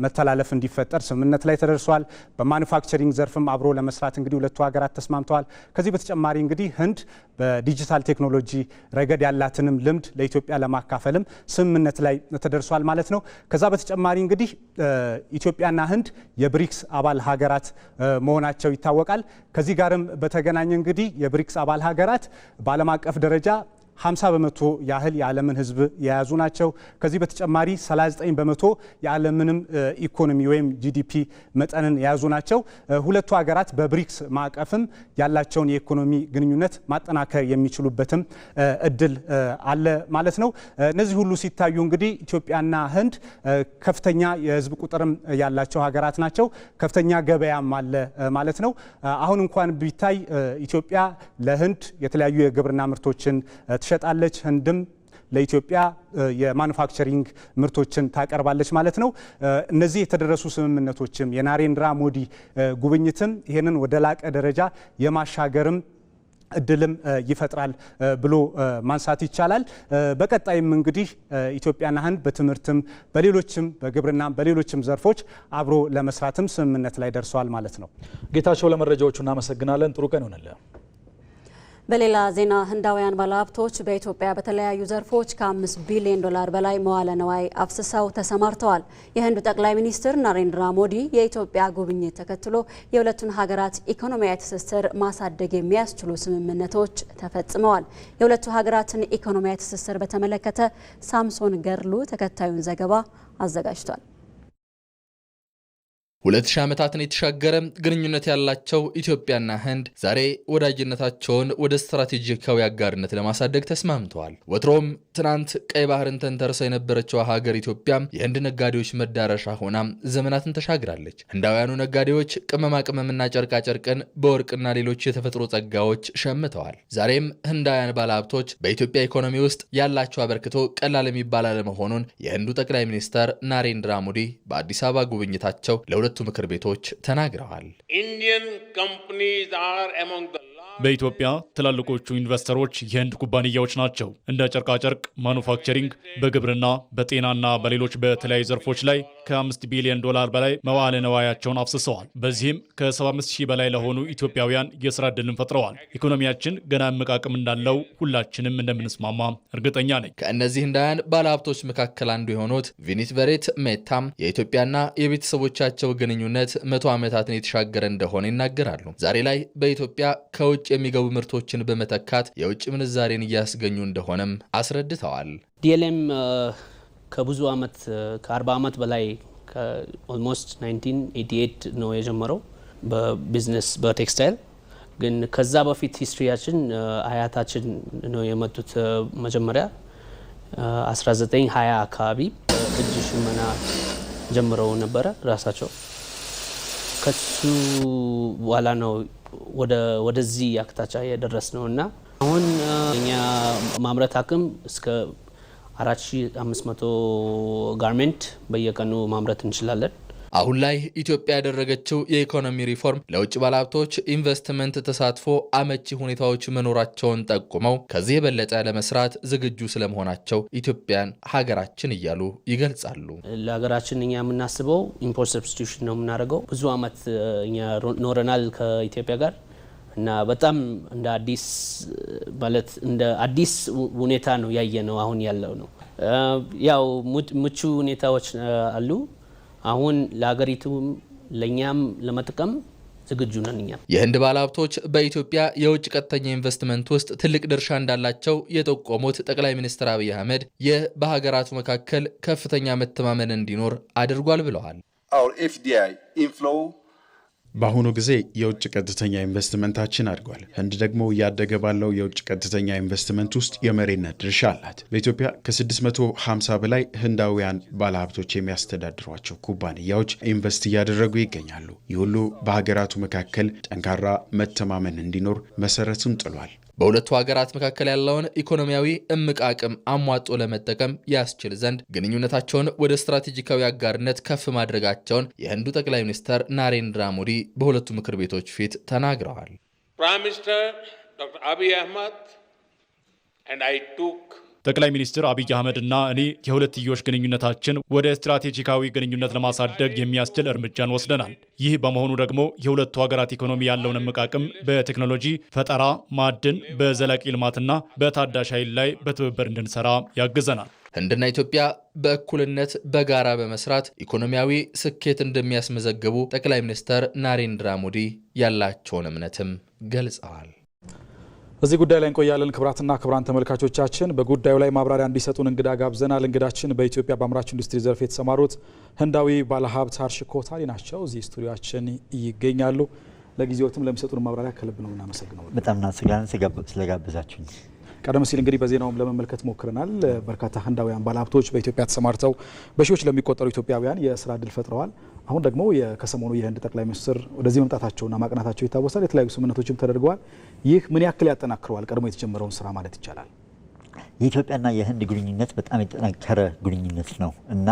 መተላለፍ እንዲፈጠር ስምምነት ላይ ተደርሷል። በማኑፋክቸሪንግ ዘርፍም አብሮ ለመስራት እንግዲህ ሁለቱ ሀገራት ተስማምተዋል። ከዚህ በተጨማሪ እንግዲህ ህንድ በዲጂታል ቴክኖሎጂ ረገድ ያላትንም ልምድ ለኢትዮጵያ ለማካፈልም ስምምነት ላይ ተደርሷል ማለት ነው። ከዛ በተጨማሪ እንግዲህ ኢትዮጵያና ህንድ የብሪክስ አባል ሀገራት መሆናቸው ይታወቃል። ከዚህ ጋርም በተገናኘ እንግዲህ የብሪክስ አባል ሀገራት በዓለም አቀፍ ደረጃ 50 በመቶ ያህል የዓለምን ህዝብ የያዙ ናቸው። ከዚህ በተጨማሪ 39 በመቶ የዓለምንም ኢኮኖሚ ወይም ጂዲፒ መጠንን የያዙ ናቸው። ሁለቱ ሀገራት በብሪክስ ማዕቀፍም ያላቸውን የኢኮኖሚ ግንኙነት ማጠናከር የሚችሉበትም እድል አለ ማለት ነው። እነዚህ ሁሉ ሲታዩ እንግዲህ ኢትዮጵያና ህንድ ከፍተኛ የህዝብ ቁጥርም ያላቸው ሀገራት ናቸው። ከፍተኛ ገበያም አለ ማለት ነው። አሁን እንኳን ቢታይ ኢትዮጵያ ለህንድ የተለያዩ የግብርና ምርቶችን ትሸጣለች። ህንድም ለኢትዮጵያ የማኑፋክቸሪንግ ምርቶችን ታቀርባለች ማለት ነው። እነዚህ የተደረሱ ስምምነቶችም የናሬንድራ ሞዲ ጉብኝትም ይህንን ወደ ላቀ ደረጃ የማሻገርም እድልም ይፈጥራል ብሎ ማንሳት ይቻላል። በቀጣይም እንግዲህ ኢትዮጵያና ህንድ በትምህርትም በሌሎችም በግብርናም በሌሎችም ዘርፎች አብሮ ለመስራትም ስምምነት ላይ ደርሰዋል ማለት ነው። ጌታቸው ለመረጃዎቹ እናመሰግናለን። ጥሩ ቀን ይሁንልህ። በሌላ ዜና ህንዳውያን ባለሀብቶች በኢትዮጵያ በተለያዩ ዘርፎች ከ$5 ቢሊዮን በላይ መዋለ ነዋይ አፍስሰው ተሰማርተዋል። የህንዱ ጠቅላይ ሚኒስትር ናሬንድራ ሞዲ የኢትዮጵያ ጉብኝት ተከትሎ የሁለቱን ሀገራት ኢኮኖሚያዊ ትስስር ማሳደግ የሚያስችሉ ስምምነቶች ተፈጽመዋል። የሁለቱ ሀገራትን ኢኮኖሚያዊ ትስስር በተመለከተ ሳምሶን ገርሉ ተከታዩን ዘገባ አዘጋጅቷል። 2000 ዓመታትን የተሻገረ ግንኙነት ያላቸው ኢትዮጵያና ህንድ ዛሬ ወዳጅነታቸውን ወደ ስትራቴጂካዊ አጋርነት ለማሳደግ ተስማምተዋል። ወትሮም ትናንት ቀይ ባህርን ተንተርሳ የነበረችው ሀገር ኢትዮጵያ የህንድ ነጋዴዎች መዳረሻ ሆና ዘመናትን ተሻግራለች። ህንዳውያኑ ነጋዴዎች ቅመማ ቅመምና ጨርቃ ጨርቅን በወርቅና ሌሎች የተፈጥሮ ጸጋዎች ሸምተዋል። ዛሬም ህንዳውያን ባለሀብቶች በኢትዮጵያ ኢኮኖሚ ውስጥ ያላቸው አበርክቶ ቀላል የሚባል አለመሆኑን የህንዱ ጠቅላይ ሚኒስትር ናሬንድራ ሞዲ በአዲስ አበባ ጉብኝታቸው ለሁለቱ ምክር ቤቶች ተናግረዋል። በኢትዮጵያ ትላልቆቹ ኢንቨስተሮች የህንድ ኩባንያዎች ናቸው። እንደ ጨርቃጨርቅ፣ ማኑፋክቸሪንግ፣ በግብርና፣ በጤናና በሌሎች በተለያዩ ዘርፎች ላይ ከ5 ቢሊዮን ዶላር በላይ መዋዕለ ንዋያቸውን አፍስሰዋል። በዚህም ከ75 ሺህ በላይ ለሆኑ ኢትዮጵያውያን የስራ ዕድልን ፈጥረዋል። ኢኮኖሚያችን ገና እምቅ አቅም እንዳለው ሁላችንም እንደምንስማማ እርግጠኛ ነኝ። ከእነዚህ ህንዳውያን ባለሀብቶች መካከል አንዱ የሆኑት ቪኒት ቨሬት ሜታም የኢትዮጵያና የቤተሰቦቻቸው ግንኙነት 100 ዓመታትን የተሻገረ እንደሆነ ይናገራሉ። ዛሬ ላይ በኢትዮጵያ ከውጭ የሚገቡ ምርቶችን በመተካት የውጭ ምንዛሬን እያስገኙ እንደሆነም አስረድተዋል። ዲኤልኤም ከብዙ ዓመት ከ40 ዓመት በላይ ኦልሞስት 1988 ነው የጀመረው በቢዝነስ በቴክስታይል። ግን ከዛ በፊት ሂስትሪያችን አያታችን ነው የመጡት። መጀመሪያ 1920 አካባቢ እጅ ሽመና ጀምረው ነበረ ራሳቸው። ከሱ በኋላ ነው ወደዚህ አቅጣጫ የደረስ ነው እና አሁን እኛ ማምረት አቅም እስከ 4500 ጋርሜንት በየቀኑ ማምረት እንችላለን። አሁን ላይ ኢትዮጵያ ያደረገችው የኢኮኖሚ ሪፎርም ለውጭ ባለሀብቶች ኢንቨስትመንት ተሳትፎ አመቺ ሁኔታዎች መኖራቸውን ጠቁመው ከዚህ የበለጠ ለመስራት ዝግጁ ስለመሆናቸው ኢትዮጵያን ሀገራችን እያሉ ይገልጻሉ። ለሀገራችን እኛ የምናስበው ኢምፖርት ሰብስቲቱሽን ነው የምናደርገው። ብዙ አመት እኛ ኖረናል ከኢትዮጵያ ጋር እና በጣም እንደ አዲስ ማለት እንደ አዲስ ሁኔታ ነው ያየነው አሁን ያለው ነው። ያው ምቹ ሁኔታዎች አሉ። አሁን ለሀገሪቱም ለኛም ለመጥቀም ዝግጁ ነን። እኛ የህንድ ባለሀብቶች በኢትዮጵያ የውጭ ቀጥተኛ ኢንቨስትመንት ውስጥ ትልቅ ድርሻ እንዳላቸው የጠቆሙት ጠቅላይ ሚኒስትር አብይ አህመድ ይህ በሀገራቱ መካከል ከፍተኛ መተማመን እንዲኖር አድርጓል ብለዋል። በአሁኑ ጊዜ የውጭ ቀጥተኛ ኢንቨስትመንታችን አድጓል። ህንድ ደግሞ እያደገ ባለው የውጭ ቀጥተኛ ኢንቨስትመንት ውስጥ የመሪነት ድርሻ አላት። በኢትዮጵያ ከ650 በላይ ህንዳውያን ባለሀብቶች የሚያስተዳድሯቸው ኩባንያዎች ኢንቨስት እያደረጉ ይገኛሉ። ይህ ሁሉ በሀገራቱ መካከል ጠንካራ መተማመን እንዲኖር መሰረቱን ጥሏል። በሁለቱ ሀገራት መካከል ያለውን ኢኮኖሚያዊ እምቅ አቅም አሟጦ ለመጠቀም ያስችል ዘንድ ግንኙነታቸውን ወደ ስትራቴጂካዊ አጋርነት ከፍ ማድረጋቸውን የህንዱ ጠቅላይ ሚኒስትር ናሬንድራ ሞዲ በሁለቱ ምክር ቤቶች ፊት ተናግረዋል። ፕራይም ሚኒስትር ዶክተር አብይ አህመድ and I took ጠቅላይ ሚኒስትር አብይ አህመድ እና እኔ የሁለትዮሽ ግንኙነታችን ወደ ስትራቴጂካዊ ግንኙነት ለማሳደግ የሚያስችል እርምጃን ወስደናል። ይህ በመሆኑ ደግሞ የሁለቱ ሀገራት ኢኮኖሚ ያለውን እምቅ አቅም በቴክኖሎጂ ፈጠራ፣ ማዕድን፣ በዘላቂ ልማትና በታዳሽ ኃይል ላይ በትብብር እንድንሰራ ያግዘናል። ህንድና ኢትዮጵያ በእኩልነት በጋራ በመስራት ኢኮኖሚያዊ ስኬት እንደሚያስመዘግቡ ጠቅላይ ሚኒስትር ናሬንድራ ሞዲ ያላቸውን እምነትም ገልጸዋል። እዚህ ጉዳይ ላይ እንቆያለን። ክቡራትና ክቡራን ተመልካቾቻችን በጉዳዩ ላይ ማብራሪያ እንዲሰጡን እንግዳ ጋብዘናል። እንግዳችን በኢትዮጵያ በአምራች ኢንዱስትሪ ዘርፍ የተሰማሩት ህንዳዊ ባለሀብት ሀርሽ ኮታሪ ናቸው። እዚህ ስቱዲዮአችን ይገኛሉ። ለጊዜዎትም ለሚሰጡን ማብራሪያ ከልብ ነው እናመሰግናለን። በጣም እናመሰግናለን ስለጋበዛችሁኝ። ቀደም ሲል እንግዲህ በዜናውም ለመመልከት ሞክረናል። በርካታ ህንዳውያን ባለሀብቶች በኢትዮጵያ ተሰማርተው በሺዎች ለሚቆጠሩ ኢትዮጵያውያን የስራ እድል ፈጥረዋል። አሁን ደግሞ ከሰሞኑ የህንድ ጠቅላይ ሚኒስትር ወደዚህ መምጣታቸውና ማቅናታቸው ይታወሳል። የተለያዩ ስምምነቶችም ተደርገዋል። ይህ ምን ያክል ያጠናክረዋል ቀድሞ የተጀመረውን ስራ ማለት ይቻላል? የኢትዮጵያና የህንድ ግንኙነት በጣም የጠናከረ ግንኙነት ነው እና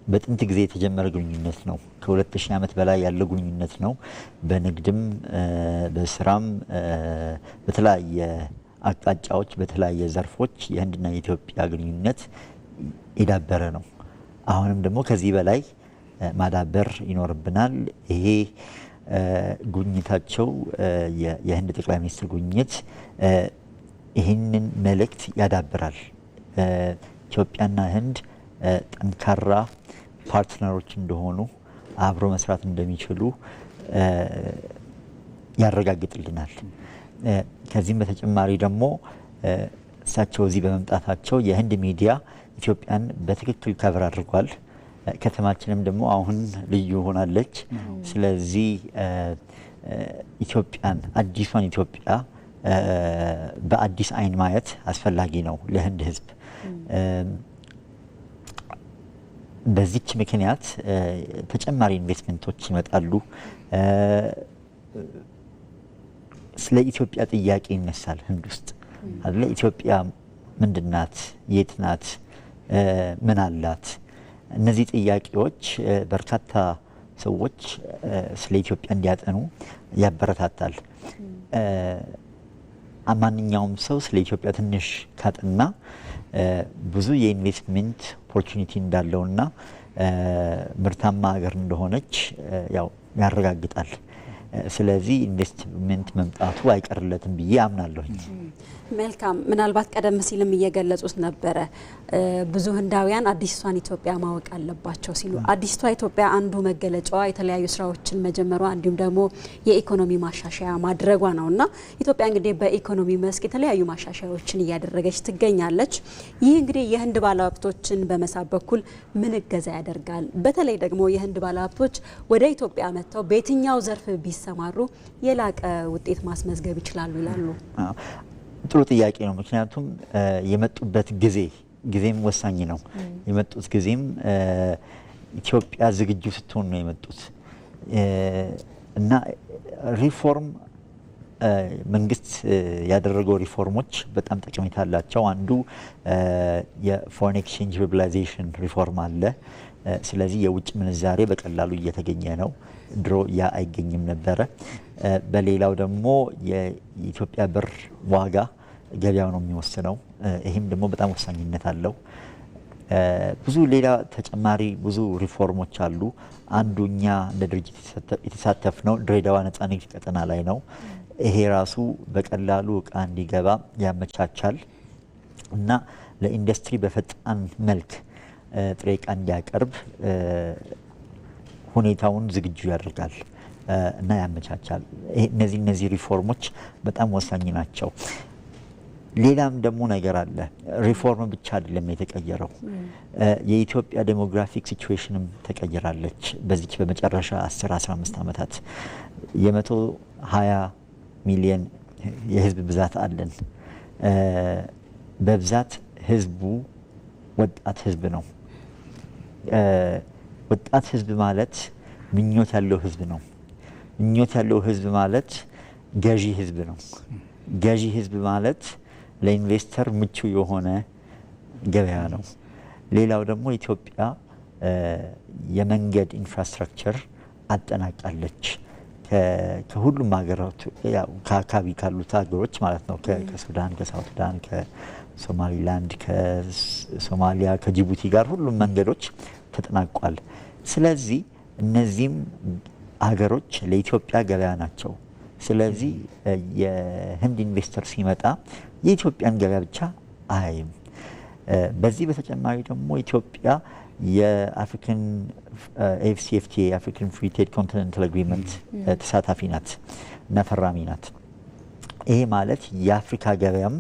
በጥንት ጊዜ የተጀመረ ግንኙነት ነው። ከ2000 ዓመት በላይ ያለው ግንኙነት ነው። በንግድም በስራም በተለያየ አቅጣጫዎች በተለያየ ዘርፎች የህንድና የኢትዮጵያ ግንኙነት የዳበረ ነው። አሁንም ደግሞ ከዚህ በላይ ማዳበር ይኖርብናል። ይሄ ጉብኝታቸው የህንድ ጠቅላይ ሚኒስትር ጉብኝት ይህንን መልእክት ያዳብራል። ኢትዮጵያና ህንድ ጠንካራ ፓርትነሮች እንደሆኑ አብሮ መስራት እንደሚችሉ ያረጋግጥልናል። ከዚህም በተጨማሪ ደግሞ እሳቸው እዚህ በመምጣታቸው የህንድ ሚዲያ ኢትዮጵያን በትክክል ከቨር አድርጓል። ከተማችንም ደግሞ አሁን ልዩ ሆናለች። ስለዚህ ኢትዮጵያን አዲሷን ኢትዮጵያ በአዲስ አይን ማየት አስፈላጊ ነው ለህንድ ህዝብ። በዚች ምክንያት ተጨማሪ ኢንቨስትመንቶች ይመጣሉ። ስለ ኢትዮጵያ ጥያቄ ይነሳል ህንድ ውስጥ አይደል? ኢትዮጵያ ምንድናት? የት ናት? ምን አላት? እነዚህ ጥያቄዎች በርካታ ሰዎች ስለ ኢትዮጵያ እንዲያጠኑ ያበረታታል። ማንኛውም ሰው ስለ ኢትዮጵያ ትንሽ ካጠና ብዙ የኢንቨስትመንት ኦፖርቹኒቲ እንዳለውና ምርታማ ሀገር እንደሆነች ያው ያረጋግጣል። ስለዚህ ኢንቨስትመንት መምጣቱ አይቀርለትም ብዬ አምናለሁ። መልካም። ምናልባት ቀደም ሲልም እየገለጹት ነበረ ብዙ ህንዳውያን አዲስቷን ኢትዮጵያ ማወቅ አለባቸው ሲሉ፣ አዲስቷ ኢትዮጵያ አንዱ መገለጫዋ የተለያዩ ስራዎችን መጀመሯ እንዲሁም ደግሞ የኢኮኖሚ ማሻሻያ ማድረጓ ነውና ኢትዮጵያ እንግዲህ በኢኮኖሚ መስክ የተለያዩ ማሻሻያዎችን እያደረገች ትገኛለች። ይህ እንግዲህ የህንድ ባለሀብቶችን በመሳብ በኩል ምን እገዛ ያደርጋል? በተለይ ደግሞ የህንድ ባለሀብቶች ወደ ኢትዮጵያ መጥተው በየትኛው ዘርፍ ቢሰማሩ የላቀ ውጤት ማስመዝገብ ይችላሉ ይላሉ? ጥሩ ጥያቄ ነው። ምክንያቱም የመጡበት ጊዜም ወሳኝ ነው። የመጡት ጊዜም ኢትዮጵያ ዝግጁ ስትሆን ነው የመጡት እና ሪፎርም መንግስት ያደረገው ሪፎርሞች በጣም ጠቀሜታ አላቸው። አንዱ የፎሬን ኤክስቼንጅ ሊበራላይዜሽን ሪፎርም አለ። ስለዚህ የውጭ ምንዛሬ በቀላሉ እየተገኘ ነው። ድሮ ያ አይገኝም ነበረ። በሌላው ደግሞ የኢትዮጵያ ብር ዋጋ ገበያው ነው የሚወስነው። ይህም ደግሞ በጣም ወሳኝነት አለው። ብዙ ሌላ ተጨማሪ ብዙ ሪፎርሞች አሉ። አንዱ እኛ እንደ ድርጅት የተሳተፍ ነው ድሬዳዋ ነጻ ንግድ ቀጠና ላይ ነው። ይሄ ራሱ በቀላሉ እቃ እንዲገባ ያመቻቻል እና ለኢንዱስትሪ በፈጣን መልክ ጥሬ እቃ እንዲያቀርብ ሁኔታውን ዝግጁ ያደርጋል እና ያመቻቻል። እነዚህ ሪፎርሞች በጣም ወሳኝ ናቸው። ሌላም ደግሞ ነገር አለ። ሪፎርም ብቻ አይደለም የተቀየረው። የኢትዮጵያ ዴሞግራፊክ ሲቹዌሽንም ተቀይራለች። በዚች በመጨረሻ 10-15 ዓመታት የ120 ሚሊዮን የህዝብ ብዛት አለን። በብዛት ህዝቡ ወጣት ህዝብ ነው። ወጣት ህዝብ ማለት ምኞት ያለው ህዝብ ነው። ምኞት ያለው ህዝብ ማለት ገዢ ህዝብ ነው። ገዢ ህዝብ ማለት ለኢንቨስተር ምቹ የሆነ ገበያ ነው። ሌላው ደግሞ ኢትዮጵያ የመንገድ ኢንፍራስትራክቸር አጠናቃለች። ከሁሉም ሀገራት ከአካባቢ ካሉት ሀገሮች ማለት ነው። ከሱዳን፣ ከሳውት ሱዳን፣ ከሶማሊላንድ፣ ከሶማሊያ፣ ከጅቡቲ ጋር ሁሉም መንገዶች ተጠናቋል። ስለዚህ እነዚህም ሀገሮች ለኢትዮጵያ ገበያ ናቸው። ስለዚህ የህንድ ኢንቨስተር ሲመጣ የኢትዮጵያን ገበያ ብቻ አያይም። በዚህ በተጨማሪ ደግሞ ኢትዮጵያ የአፍሪካን ኤፍሲኤፍቲኤ የአፍሪካን ፍሪ ትሬድ ኮንቲኔንታል አግሪመንት ተሳታፊ ናት እና ፈራሚ ናት። ይሄ ማለት የአፍሪካ ገበያም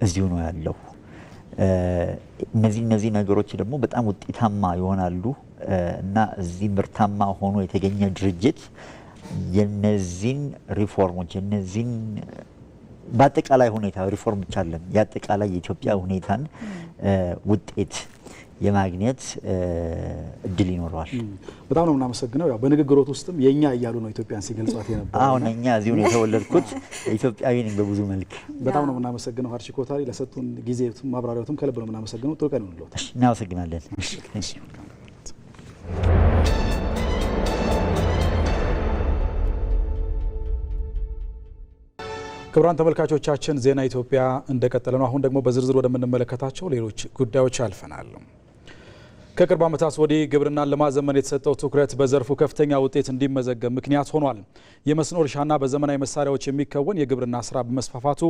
እዚሁ ነው ያለው። እነዚህ ነገሮች ደግሞ በጣም ውጤታማ ይሆናሉ እና እዚህ ምርታማ ሆኖ የተገኘ ድርጅት የነዚህን ሪፎርሞች የነዚህን በአጠቃላይ ሁኔታ ሪፎርም ብቻ አለን የአጠቃላይ የኢትዮጵያ ሁኔታን ውጤት የማግኘት እድል ይኖረዋል። በጣም ነው የምናመሰግነው። ያው በንግግሮት ውስጥም የኛ እያሉ ነው ኢትዮጵያን ሲገልጿት የነበረው። አሁን እኛ እዚሁ ነው የተወለድኩት፣ ኢትዮጵያዊ ነኝ በብዙ መልክ። በጣም ነው የምናመሰግነው ሀርሺ ኮታሪ ለሰጡን ጊዜ ማብራሪያዎትም ከልብ ነው የምናመሰግነው። ጥሩ ቀን ይሁንልዎት። እናመሰግናለን። ክቡራን ተመልካቾቻችን ዜና ኢትዮጵያ እንደቀጠለ ነው። አሁን ደግሞ በዝርዝር ወደምንመለከታቸው ሌሎች ጉዳዮች አልፈናል። ከቅርብ ዓመታት ወዲህ ግብርናን ለማዘመን የተሰጠው ትኩረት በዘርፉ ከፍተኛ ውጤት እንዲመዘገብ ምክንያት ሆኗል። የመስኖ እርሻና በዘመናዊ መሳሪያዎች የሚከወን የግብርና ስራ በመስፋፋቱ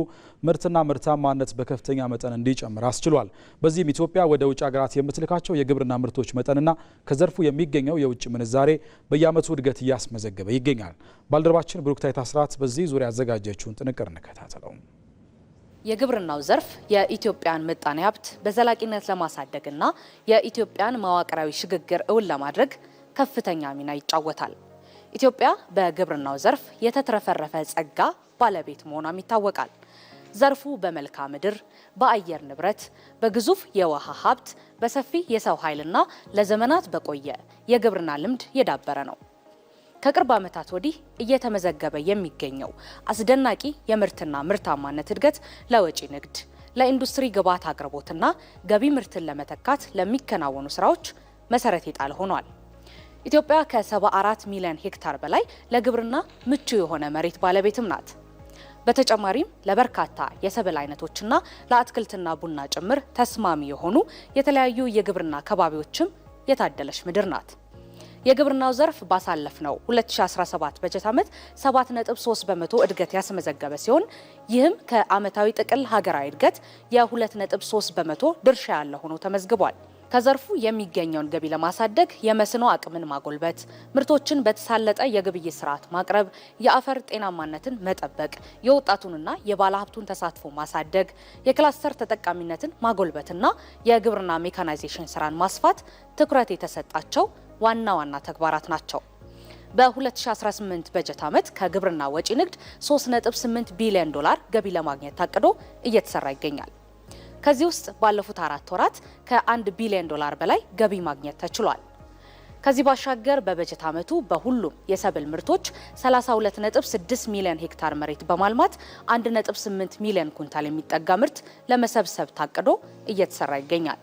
ምርትና ምርታማነት በከፍተኛ መጠን እንዲጨምር አስችሏል። በዚህም ኢትዮጵያ ወደ ውጭ ሀገራት የምትልካቸው የግብርና ምርቶች መጠንና ከዘርፉ የሚገኘው የውጭ ምንዛሬ በየዓመቱ እድገት እያስመዘገበ ይገኛል። ባልደረባችን ብሩክታይት አስራት በዚህ ዙሪያ ያዘጋጀችውን ጥንቅር እንከታተለው። የግብርናው ዘርፍ የኢትዮጵያን ምጣኔ ሀብት በዘላቂነት ለማሳደግና የኢትዮጵያን መዋቅራዊ ሽግግር እውን ለማድረግ ከፍተኛ ሚና ይጫወታል። ኢትዮጵያ በግብርናው ዘርፍ የተትረፈረፈ ጸጋ ባለቤት መሆኗም ይታወቃል። ዘርፉ በመልክዓ ምድር፣ በአየር ንብረት፣ በግዙፍ የውሃ ሀብት፣ በሰፊ የሰው ኃይልና ለዘመናት በቆየ የግብርና ልምድ የዳበረ ነው። ከቅርብ ዓመታት ወዲህ እየተመዘገበ የሚገኘው አስደናቂ የምርትና ምርታማነት እድገት ለወጪ ንግድ፣ ለኢንዱስትሪ ግብዓት አቅርቦትና ገቢ ምርትን ለመተካት ለሚከናወኑ ስራዎች መሰረት የጣለ ሆኗል። ኢትዮጵያ ከ74 ሚሊዮን ሄክታር በላይ ለግብርና ምቹ የሆነ መሬት ባለቤትም ናት። በተጨማሪም ለበርካታ የሰብል አይነቶችና ለአትክልትና ቡና ጭምር ተስማሚ የሆኑ የተለያዩ የግብርና ከባቢዎችም የታደለች ምድር ናት። የግብርናው ዘርፍ ባሳለፍነው 2017 በጀት ዓመት 7.3 በመቶ እድገት ያስመዘገበ ሲሆን ይህም ከዓመታዊ ጥቅል ሀገራዊ እድገት የ2.3 በመቶ ድርሻ ያለው ሆኖ ተመዝግቧል። ከዘርፉ የሚገኘውን ገቢ ለማሳደግ የመስኖ አቅምን ማጎልበት፣ ምርቶችን በተሳለጠ የግብይት ስርዓት ማቅረብ፣ የአፈር ጤናማነትን መጠበቅ፣ የወጣቱንና የባለሀብቱን ተሳትፎ ማሳደግ፣ የክላስተር ተጠቃሚነትን ማጎልበትና የግብርና ሜካናይዜሽን ስራን ማስፋት ትኩረት የተሰጣቸው ዋና ዋና ተግባራት ናቸው። በ2018 በጀት ዓመት ከግብርና ወጪ ንግድ 3.8 ቢሊዮን ዶላር ገቢ ለማግኘት ታቅዶ እየተሰራ ይገኛል። ከዚህ ውስጥ ባለፉት 4 ወራት ከ1 ቢሊዮን ዶላር በላይ ገቢ ማግኘት ተችሏል። ከዚህ ባሻገር በበጀት ዓመቱ በሁሉም የሰብል ምርቶች 32.6 ሚሊዮን ሄክታር መሬት በማልማት 1.8 ሚሊዮን ኩንታል የሚጠጋ ምርት ለመሰብሰብ ታቅዶ እየተሰራ ይገኛል።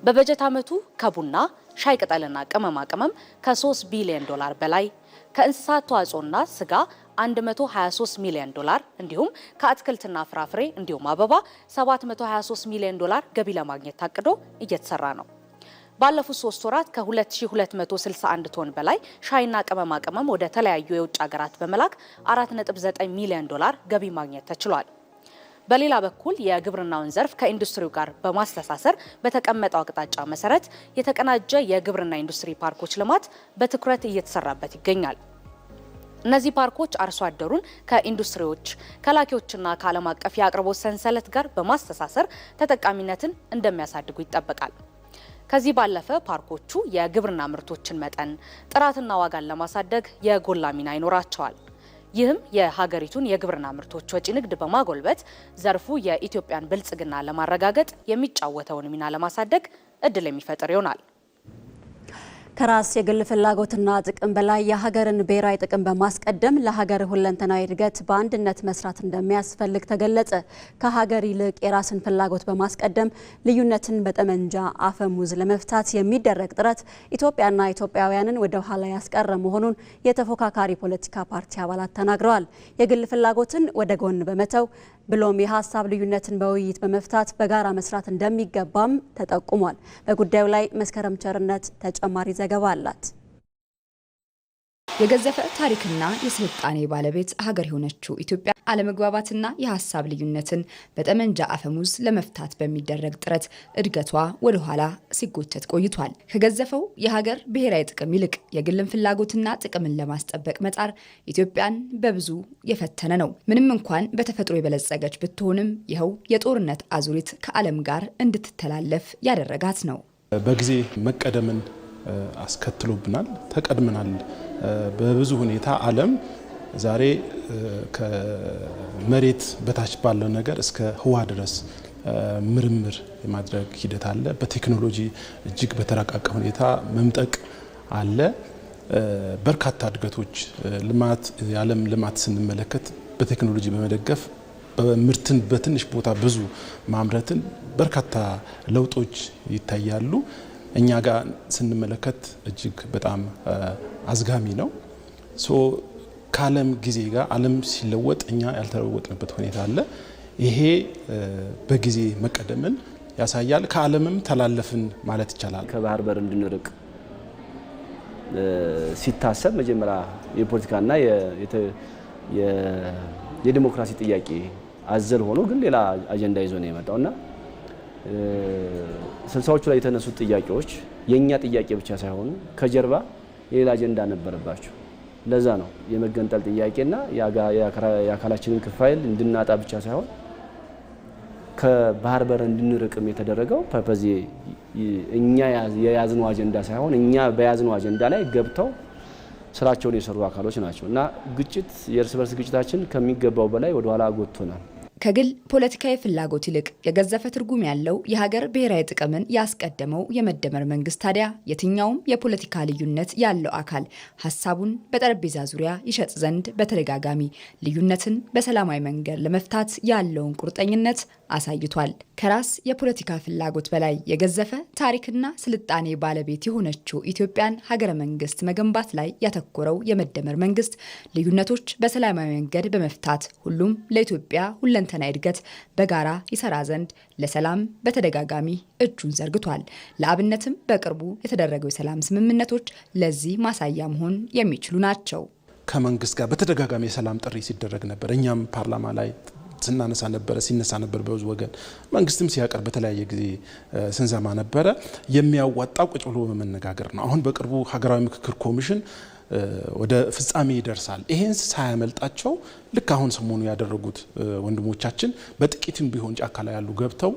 በበጀት ዓመቱ ከቡና ሻይ ቅጠልና ቅመማ ቅመም ከ3 ቢሊዮን ዶላር በላይ፣ ከእንስሳት ተዋጽኦና ስጋ 123 ሚሊዮን ዶላር እንዲሁም ከአትክልትና ፍራፍሬ እንዲሁም አበባ 723 ሚሊዮን ዶላር ገቢ ለማግኘት ታቅዶ እየተሰራ ነው። ባለፉት 3 ወራት ከ2261 ቶን በላይ ሻይና ቅመማ ቅመም ወደ ተለያዩ የውጭ ሀገራት በመላክ 4.9 ሚሊዮን ዶላር ገቢ ማግኘት ተችሏል። በሌላ በኩል የግብርናውን ዘርፍ ከኢንዱስትሪው ጋር በማስተሳሰር በተቀመጠው አቅጣጫ መሰረት የተቀናጀ የግብርና ኢንዱስትሪ ፓርኮች ልማት በትኩረት እየተሰራበት ይገኛል። እነዚህ ፓርኮች አርሶ አደሩን ከኢንዱስትሪዎች ከላኪዎችና ከዓለም አቀፍ የአቅርቦት ሰንሰለት ጋር በማስተሳሰር ተጠቃሚነትን እንደሚያሳድጉ ይጠበቃል። ከዚህ ባለፈ ፓርኮቹ የግብርና ምርቶችን መጠን፣ ጥራትና ዋጋን ለማሳደግ የጎላ ሚና ይኖራቸዋል። ይህም የሀገሪቱን የግብርና ምርቶች ወጪ ንግድ በማጎልበት ዘርፉ የኢትዮጵያን ብልጽግና ለማረጋገጥ የሚጫወተውን ሚና ለማሳደግ እድል የሚፈጥር ይሆናል። ከራስ የግል ፍላጎትና ጥቅም በላይ የሀገርን ብሔራዊ ጥቅም በማስቀደም ለሀገር ሁለንተናዊ እድገት በአንድነት መስራት እንደሚያስፈልግ ተገለጸ። ከሀገር ይልቅ የራስን ፍላጎት በማስቀደም ልዩነትን በጠመንጃ አፈሙዝ ለመፍታት የሚደረግ ጥረት ኢትዮጵያና ኢትዮጵያውያንን ወደ ኋላ ያስቀረ መሆኑን የተፎካካሪ ፖለቲካ ፓርቲ አባላት ተናግረዋል። የግል ፍላጎትን ወደ ጎን በመተው ብሎም የሀሳብ ልዩነትን በውይይት በመፍታት በጋራ መስራት እንደሚገባም ተጠቁሟል። በጉዳዩ ላይ መስከረም ቸርነት ተጨማሪ ዘገባ አላት። የገዘፈ ታሪክና የስልጣኔ ባለቤት ሀገር የሆነችው ኢትዮጵያ አለመግባባትና የሀሳብ ልዩነትን በጠመንጃ አፈሙዝ ለመፍታት በሚደረግ ጥረት እድገቷ ወደ ኋላ ሲጎተት ቆይቷል። ከገዘፈው የሀገር ብሔራዊ ጥቅም ይልቅ የግልን ፍላጎትና ጥቅምን ለማስጠበቅ መጣር ኢትዮጵያን በብዙ የፈተነ ነው። ምንም እንኳን በተፈጥሮ የበለጸገች ብትሆንም ይኸው የጦርነት አዙሪት ከዓለም ጋር እንድትተላለፍ ያደረጋት ነው። በጊዜ መቀደምን አስከትሎብናል። ተቀድመናል። በብዙ ሁኔታ ዓለም ዛሬ ከመሬት በታች ባለው ነገር እስከ ህዋ ድረስ ምርምር የማድረግ ሂደት አለ። በቴክኖሎጂ እጅግ በተራቀቀ ሁኔታ መምጠቅ አለ። በርካታ እድገቶች ልማት የዓለም ልማት ስንመለከት በቴክኖሎጂ በመደገፍ ምርትን በትንሽ ቦታ ብዙ ማምረትን በርካታ ለውጦች ይታያሉ። እኛ ጋር ስንመለከት እጅግ በጣም አዝጋሚ ነው። ከዓለም ጊዜ ጋር ዓለም ሲለወጥ እኛ ያልተለወጥንበት ሁኔታ አለ። ይሄ በጊዜ መቀደምን ያሳያል። ከዓለምም ተላለፍን ማለት ይቻላል። ከባህር በር እንድንርቅ ሲታሰብ መጀመሪያ የፖለቲካና የዲሞክራሲ ጥያቄ አዘል ሆኖ ግን ሌላ አጀንዳ ይዞ ነው የመጣውና ስልሳዎቹ ላይ የተነሱት ጥያቄዎች የኛ ጥያቄ ብቻ ሳይሆኑ ከጀርባ የሌላ አጀንዳ ነበረባቸው። ለዛ ነው የመገንጠል ጥያቄና የአካላችንን ክፍል እንድናጣ ብቻ ሳይሆን ከባህር በር እንድንርቅም የተደረገው ፐርፐዝ እኛ የያዝነው አጀንዳ ሳይሆን እኛ በያዝነው አጀንዳ ላይ ገብተው ስራቸውን የሰሩ አካሎች ናቸው እና ግጭት የእርስ በርስ ግጭታችን ከሚገባው በላይ ወደ ኋላ ጎትቶናል። ከግል ፖለቲካዊ ፍላጎት ይልቅ የገዘፈ ትርጉም ያለው የሀገር ብሔራዊ ጥቅምን ያስቀደመው የመደመር መንግስት ታዲያ የትኛውም የፖለቲካ ልዩነት ያለው አካል ሀሳቡን በጠረጴዛ ዙሪያ ይሸጥ ዘንድ በተደጋጋሚ ልዩነትን በሰላማዊ መንገድ ለመፍታት ያለውን ቁርጠኝነት አሳይቷል። ከራስ የፖለቲካ ፍላጎት በላይ የገዘፈ ታሪክና ስልጣኔ ባለቤት የሆነችው ኢትዮጵያን ሀገረ መንግስት መገንባት ላይ ያተኮረው የመደመር መንግስት ልዩነቶች በሰላማዊ መንገድ በመፍታት ሁሉም ለኢትዮጵያ ሁለንተናዊ እድገት በጋራ ይሰራ ዘንድ ለሰላም በተደጋጋሚ እጁን ዘርግቷል። ለአብነትም በቅርቡ የተደረገው የሰላም ስምምነቶች ለዚህ ማሳያ መሆን የሚችሉ ናቸው። ከመንግስት ጋር በተደጋጋሚ የሰላም ጥሪ ሲደረግ ነበር። እኛም ፓርላማ ላይ ሲነሳ ነበር በብዙ ወገን መንግስትም ሲያቀርብ በተለያየ ጊዜ ስንሰማ ነበረ። የሚያዋጣው ቁጭ ብሎ በመነጋገር ነው። አሁን በቅርቡ ሀገራዊ ምክክር ኮሚሽን ወደ ፍጻሜ ይደርሳል። ይሄን ሳያመልጣቸው ልክ አሁን ሰሞኑ ያደረጉት ወንድሞቻችን በጥቂትም ቢሆን ጫካ ላይ ያሉ ገብተው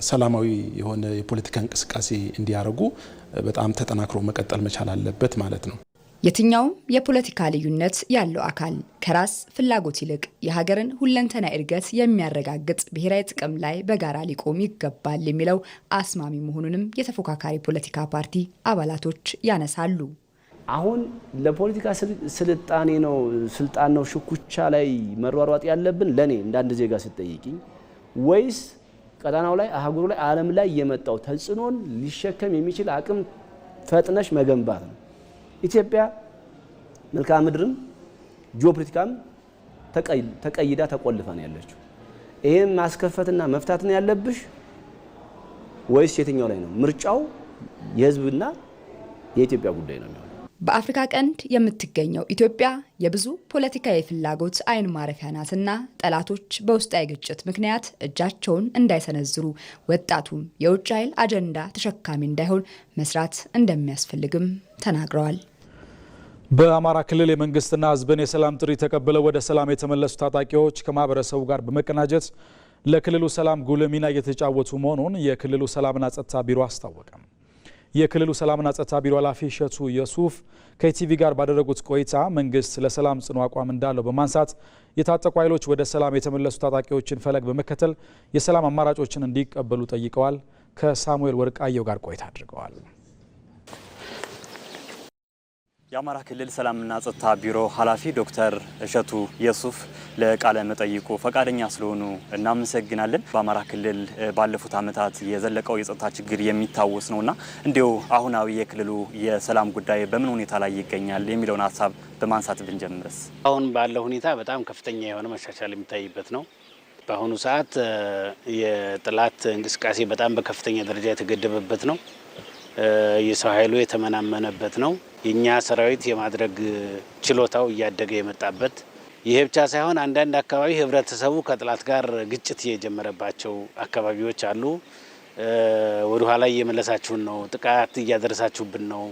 ሰላማዊ የሆነ የፖለቲካ እንቅስቃሴ እንዲያደርጉ በጣም ተጠናክሮ መቀጠል መቻል አለበት ማለት ነው። የትኛውም የፖለቲካ ልዩነት ያለው አካል ከራስ ፍላጎት ይልቅ የሀገርን ሁለንተና እድገት የሚያረጋግጥ ብሔራዊ ጥቅም ላይ በጋራ ሊቆም ይገባል የሚለው አስማሚ መሆኑንም የተፎካካሪ ፖለቲካ ፓርቲ አባላቶች ያነሳሉ። አሁን ለፖለቲካ ስልጣን ነው ሽኩቻ ላይ መሯሯጥ ያለብን ለኔ እንዳንድ ዜጋ ስትጠይቂኝ፣ ወይስ ቀጣናው ላይ አህጉሩ ላይ ዓለም ላይ የመጣው ተጽዕኖን ሊሸከም የሚችል አቅም ፈጥነሽ መገንባት ነው። ኢትዮጵያ መልክዓ ምድርም ጂኦፖለቲካም ተቀይዳ ተቆልፋ ነው ያለችው። ይሄን ማስከፈትና መፍታት ነው ያለብሽ ወይስ የትኛው ላይ ነው? ምርጫው የህዝብና የኢትዮጵያ ጉዳይ ነው የሚሆነው። በአፍሪካ ቀንድ የምትገኘው ኢትዮጵያ የብዙ ፖለቲካዊ ፍላጎት አይን ማረፊያ ናትና ጠላቶች በውስጣዊ ግጭት ምክንያት እጃቸውን እንዳይሰነዝሩ ወጣቱም የውጭ ኃይል አጀንዳ ተሸካሚ እንዳይሆን መስራት እንደሚያስፈልግም ተናግረዋል። በአማራ ክልል የመንግስትና ህዝብን የሰላም ጥሪ ተቀብለው ወደ ሰላም የተመለሱ ታጣቂዎች ከማህበረሰቡ ጋር በመቀናጀት ለክልሉ ሰላም ጉልህ ሚና እየተጫወቱ መሆኑን የክልሉ ሰላምና ጸጥታ ቢሮ አስታወቀ። የክልሉ ሰላምና ጸጥታ ቢሮ ኃላፊ እሸቱ የሱፍ ከኢቲቪ ጋር ባደረጉት ቆይታ መንግስት ለሰላም ጽኑ አቋም እንዳለው በማንሳት የታጠቁ ኃይሎች ወደ ሰላም የተመለሱ ታጣቂዎችን ፈለግ በመከተል የሰላም አማራጮችን እንዲቀበሉ ጠይቀዋል። ከሳሙኤል ወርቃየው ጋር ቆይታ አድርገዋል። የአማራ ክልል ሰላምና ጸጥታ ቢሮ ኃላፊ ዶክተር እሸቱ የሱፍ ለቃለ መጠይቁ ፈቃደኛ ስለሆኑ እናመሰግናለን። በአማራ ክልል ባለፉት ዓመታት የዘለቀው የጸጥታ ችግር የሚታወስ ነውና እንዲሁ አሁናዊ የክልሉ የሰላም ጉዳይ በምን ሁኔታ ላይ ይገኛል የሚለውን ሀሳብ በማንሳት ብንጀምርስ? አሁን ባለው ሁኔታ በጣም ከፍተኛ የሆነ መሻሻል የሚታይበት ነው። በአሁኑ ሰዓት የጠላት እንቅስቃሴ በጣም በከፍተኛ ደረጃ የተገደበበት ነው። የሰው ኃይሉ የተመናመነበት ነው። የኛ ሰራዊት የማድረግ ችሎታው እያደገ የመጣበት፣ ይሄ ብቻ ሳይሆን አንዳንድ አካባቢ ህብረተሰቡ ከጠላት ጋር ግጭት የጀመረባቸው አካባቢዎች አሉ። ወደ ኋላ እየመለሳችሁን ነው፣ ጥቃት እያደረሳችሁብን ነው፣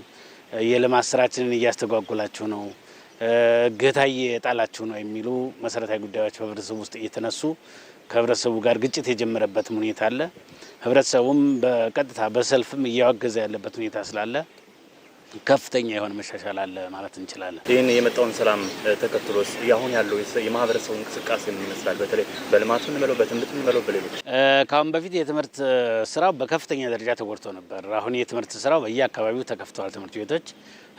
የልማት ስራችንን እያስተጓጉላችሁ ነው፣ እገታ እየጣላችሁ ነው የሚሉ መሰረታዊ ጉዳዮች በህብረተሰቡ ውስጥ እየተነሱ ከህብረተሰቡ ጋር ግጭት የጀመረበትም ሁኔታ አለ። ህብረተሰቡም በቀጥታ በሰልፍም እያወገዘ ያለበት ሁኔታ ስላለ ከፍተኛ የሆነ መሻሻል አለ ማለት እንችላለን። ይህን የመጣውን ሰላም ተከትሎስ አሁን ያለው የማህበረሰቡ እንቅስቃሴ ምን ይመስላል? በተለይ በልማቱ እንበለው በትምህርት እንበለው በሌሎች ከአሁን በፊት የትምህርት ስራው በከፍተኛ ደረጃ ተጎድቶ ነበር። አሁን የትምህርት ስራው በየአካባቢው ተከፍተዋል። ትምህርት ቤቶች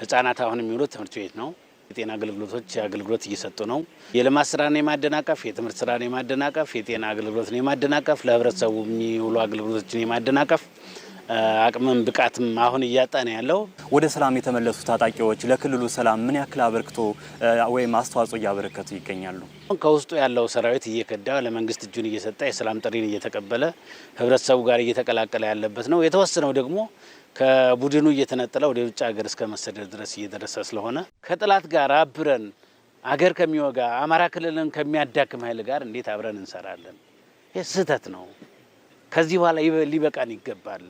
ህጻናት አሁን የሚውሉት ትምህርት ቤት ነው። የጤና አገልግሎቶች አገልግሎት እየሰጡ ነው። የልማት ስራን የማደናቀፍ፣ የትምህርት ስራን የማደናቀፍ፣ የጤና አገልግሎትን የማደናቀፍ፣ ለህብረተሰቡ የሚውሉ አገልግሎቶችን የማደናቀፍ አቅምም ብቃትም አሁን እያጣ ነው ያለው። ወደ ሰላም የተመለሱ ታጣቂዎች ለክልሉ ሰላም ምን ያክል አበርክቶ ወይም አስተዋጽኦ እያበረከቱ ይገኛሉ? ከውስጡ ያለው ሰራዊት እየከዳ ለመንግስት እጁን እየሰጠ የሰላም ጥሪን እየተቀበለ ህብረተሰቡ ጋር እየተቀላቀለ ያለበት ነው። የተወሰነው ደግሞ ከቡድኑ እየተነጠለ ወደ ውጭ ሀገር እስከ መሰደድ ድረስ እየደረሰ ስለሆነ ከጠላት ጋር አብረን አገር ከሚወጋ አማራ ክልልን ከሚያዳክም ኃይል ጋር እንዴት አብረን እንሰራለን? ይህ ስህተት ነው። ከዚህ በኋላ ሊበቃን ይገባል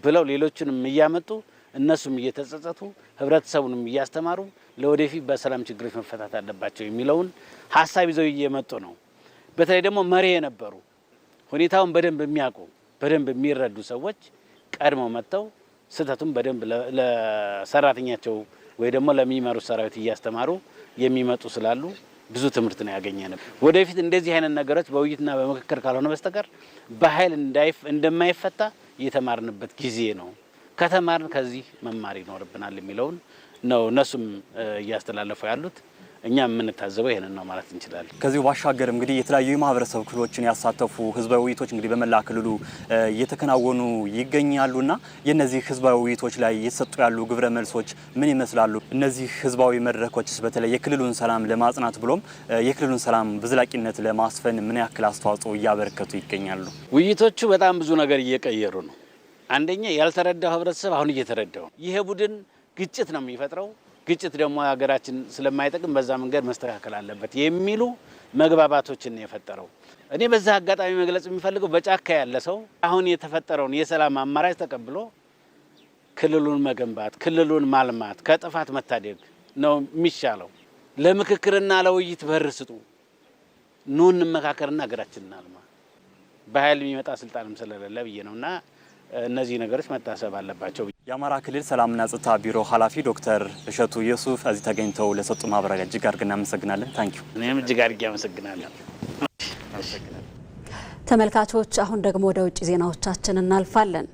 ብለው ሌሎችንም እያመጡ እነሱም እየተጸጸቱ ህብረተሰቡንም እያስተማሩ ለወደፊት በሰላም ችግሮች መፈታት አለባቸው የሚለውን ሀሳብ ይዘው እየመጡ ነው። በተለይ ደግሞ መሪ የነበሩ ሁኔታውን በደንብ የሚያውቁ በደንብ የሚረዱ ሰዎች ቀድመው መጥተው ስህተቱን በደንብ ለሰራተኛቸው ወይ ደግሞ ለሚመሩ ሰራዊት እያስተማሩ የሚመጡ ስላሉ ብዙ ትምህርት ነው ያገኘነው። ወደፊት እንደዚህ አይነት ነገሮች በውይይትና በምክክር ካልሆነ በስተቀር በኃይል እንደማይፈታ የተማርንበት ጊዜ ነው። ከተማርን ከዚህ መማር ይኖርብናል የሚለውን ነው እነሱም እያስተላለፉ ያሉት። እኛ የምንታዘበው ይሄንን ነው ማለት እንችላለን። ከዚሁ ባሻገር እንግዲህ የተለያዩ የማህበረሰብ ክፍሎችን ያሳተፉ ህዝባዊ ውይይቶች እንግዲህ በመላ ክልሉ እየተከናወኑ ይገኛሉና የነዚህ ህዝባዊ ውይይቶች ላይ እየተሰጡ ያሉ ግብረ መልሶች ምን ይመስላሉ? እነዚህ ህዝባዊ መድረኮችስ በተለይ የክልሉን ሰላም ለማጽናት ብሎም የክልሉን ሰላም በዘላቂነት ለማስፈን ምን ያክል አስተዋጽኦ እያበረከቱ ይገኛሉ? ውይይቶቹ በጣም ብዙ ነገር እየቀየሩ ነው። አንደኛ ያልተረዳው ህብረተሰብ አሁን እየተረዳው፣ ይሄ ቡድን ግጭት ነው የሚፈጥረው፣ ግጭት ደግሞ ሀገራችን ስለማይጠቅም በዛ መንገድ መስተካከል አለበት የሚሉ መግባባቶችን የፈጠረው። እኔ በዛ አጋጣሚ መግለጽ የሚፈልገው በጫካ ያለ ሰው አሁን የተፈጠረውን የሰላም አማራጭ ተቀብሎ ክልሉን መገንባት፣ ክልሉን ማልማት፣ ከጥፋት መታደግ ነው የሚሻለው። ለምክክርና ለውይይት በር ስጡ፣ ኑ እንመካከርና ሀገራችንን እናልማ። በኃይል የሚመጣ ስልጣንም ስለሌለ ብዬ ነውና እነዚህ ነገሮች መታሰብ አለባቸው። የአማራ ክልል ሰላምና ጸጥታ ቢሮ ኃላፊ ዶክተር እሸቱ የሱፍ እዚህ ተገኝተው ለሰጡ ማብራሪያ እጅግ አድርገን እናመሰግናለን። ታንኪዩ። እኔም እጅግ አድርጌ አመሰግናለሁ። ተመልካቾች አሁን ደግሞ ወደ ውጭ ዜናዎቻችን እናልፋለን።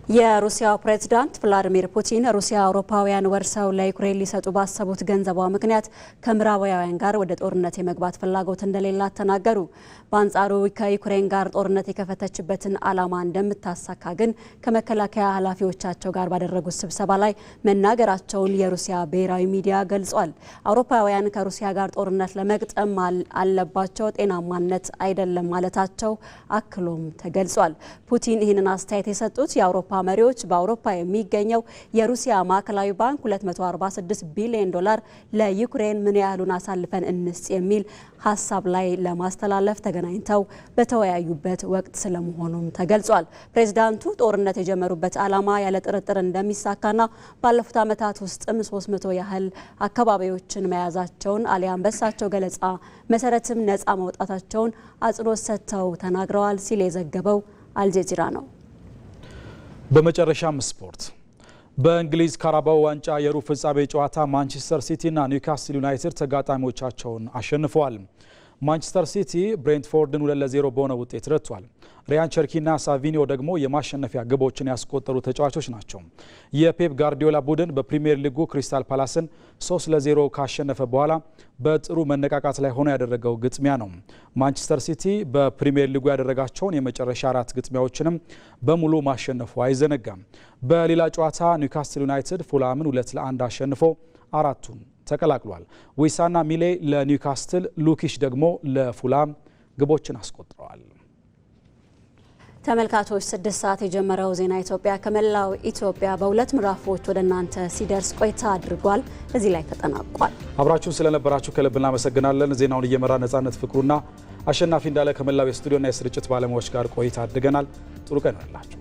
የሩሲያው ፕሬዝዳንት ቭላዲሚር ፑቲን ሩሲያ አውሮፓውያን ወርሰው ለዩክሬን ሊሰጡ ባሰቡት ገንዘቧ ምክንያት ከምዕራባውያን ጋር ወደ ጦርነት የመግባት ፍላጎት እንደሌላት ተናገሩ። በአንጻሩ ከዩክሬን ጋር ጦርነት የከፈተችበትን ዓላማ እንደምታሳካ ግን ከመከላከያ ኃላፊዎቻቸው ጋር ባደረጉት ስብሰባ ላይ መናገራቸውን የሩሲያ ብሔራዊ ሚዲያ ገልጿል። አውሮፓውያን ከሩሲያ ጋር ጦርነት ለመግጠም አለባቸው፣ ጤናማነት አይደለም ማለታቸው አክሎም ተገልጿል። ፑቲን ይህንን አስተያየት የሰጡት የአውሮፓ መሪዎች በአውሮፓ የሚገኘው የሩሲያ ማዕከላዊ ባንክ 246 ቢሊዮን ዶላር ለዩክሬን ምን ያህሉን አሳልፈን እንስጥ የሚል ሀሳብ ላይ ለማስተላለፍ ተገናኝተው በተወያዩበት ወቅት ስለመሆኑም ተገልጿል። ፕሬዝዳንቱ ጦርነት የጀመሩበት ዓላማ ያለ ጥርጥር እንደሚሳካና ባለፉት ዓመታት ውስጥም 300 ያህል አካባቢዎችን መያዛቸውን አሊያም በሳቸው ገለጻ መሰረትም ነፃ መውጣታቸውን አጽንኦት ሰጥተው ተናግረዋል ሲል የዘገበው አልጀዚራ ነው። በመጨረሻም ስፖርት። በእንግሊዝ ካራባው ዋንጫ የሩብ ፍጻሜ ጨዋታ ማንቸስተር ሲቲና ኒውካስል ዩናይትድ ተጋጣሚዎቻቸውን አሸንፈዋል። ማንቸስተር ሲቲ ብሬንትፎርድን 2-0 በሆነ ውጤት ረቷል። ሪያን ቸርኪና ሳቪኒዮ ደግሞ የማሸነፊያ ግቦችን ያስቆጠሩ ተጫዋቾች ናቸው። የፔፕ ጋርዲዮላ ቡድን በፕሪሚየር ሊጉ ክሪስታል ፓላስን 3-0 ካሸነፈ በኋላ በጥሩ መነቃቃት ላይ ሆኖ ያደረገው ግጥሚያ ነው። ማንቸስተር ሲቲ በፕሪሚየር ሊጉ ያደረጋቸውን የመጨረሻ 4 ግጥሚያዎችንም በሙሉ ማሸነፉ አይዘነጋም። በሌላ ጨዋታ ኒውካስል ዩናይትድ ፉላምን 2-1 አሸንፎ አራቱን ተቀላቅሏል። ዊሳና ሚሌ ለኒውካስትል፣ ሉኪሽ ደግሞ ለፉላም ግቦችን አስቆጥረዋል። ተመልካቾች 6 ሰዓት የጀመረው ዜና ኢትዮጵያ ከመላው ኢትዮጵያ በሁለት ምዕራፎች ወደ እናንተ ሲደርስ ቆይታ አድርጓል። እዚህ ላይ ተጠናቋል። አብራችሁን ስለነበራችሁ ከልብ እናመሰግናለን። ዜናውን እየመራ ነጻነት ፍቅሩና አሸናፊ እንዳለ ከመላው የስቱዲዮና የስርጭት ባለሙያዎች ጋር ቆይታ አድርገናል። ጥሩ ቀን ይሁንላችሁ።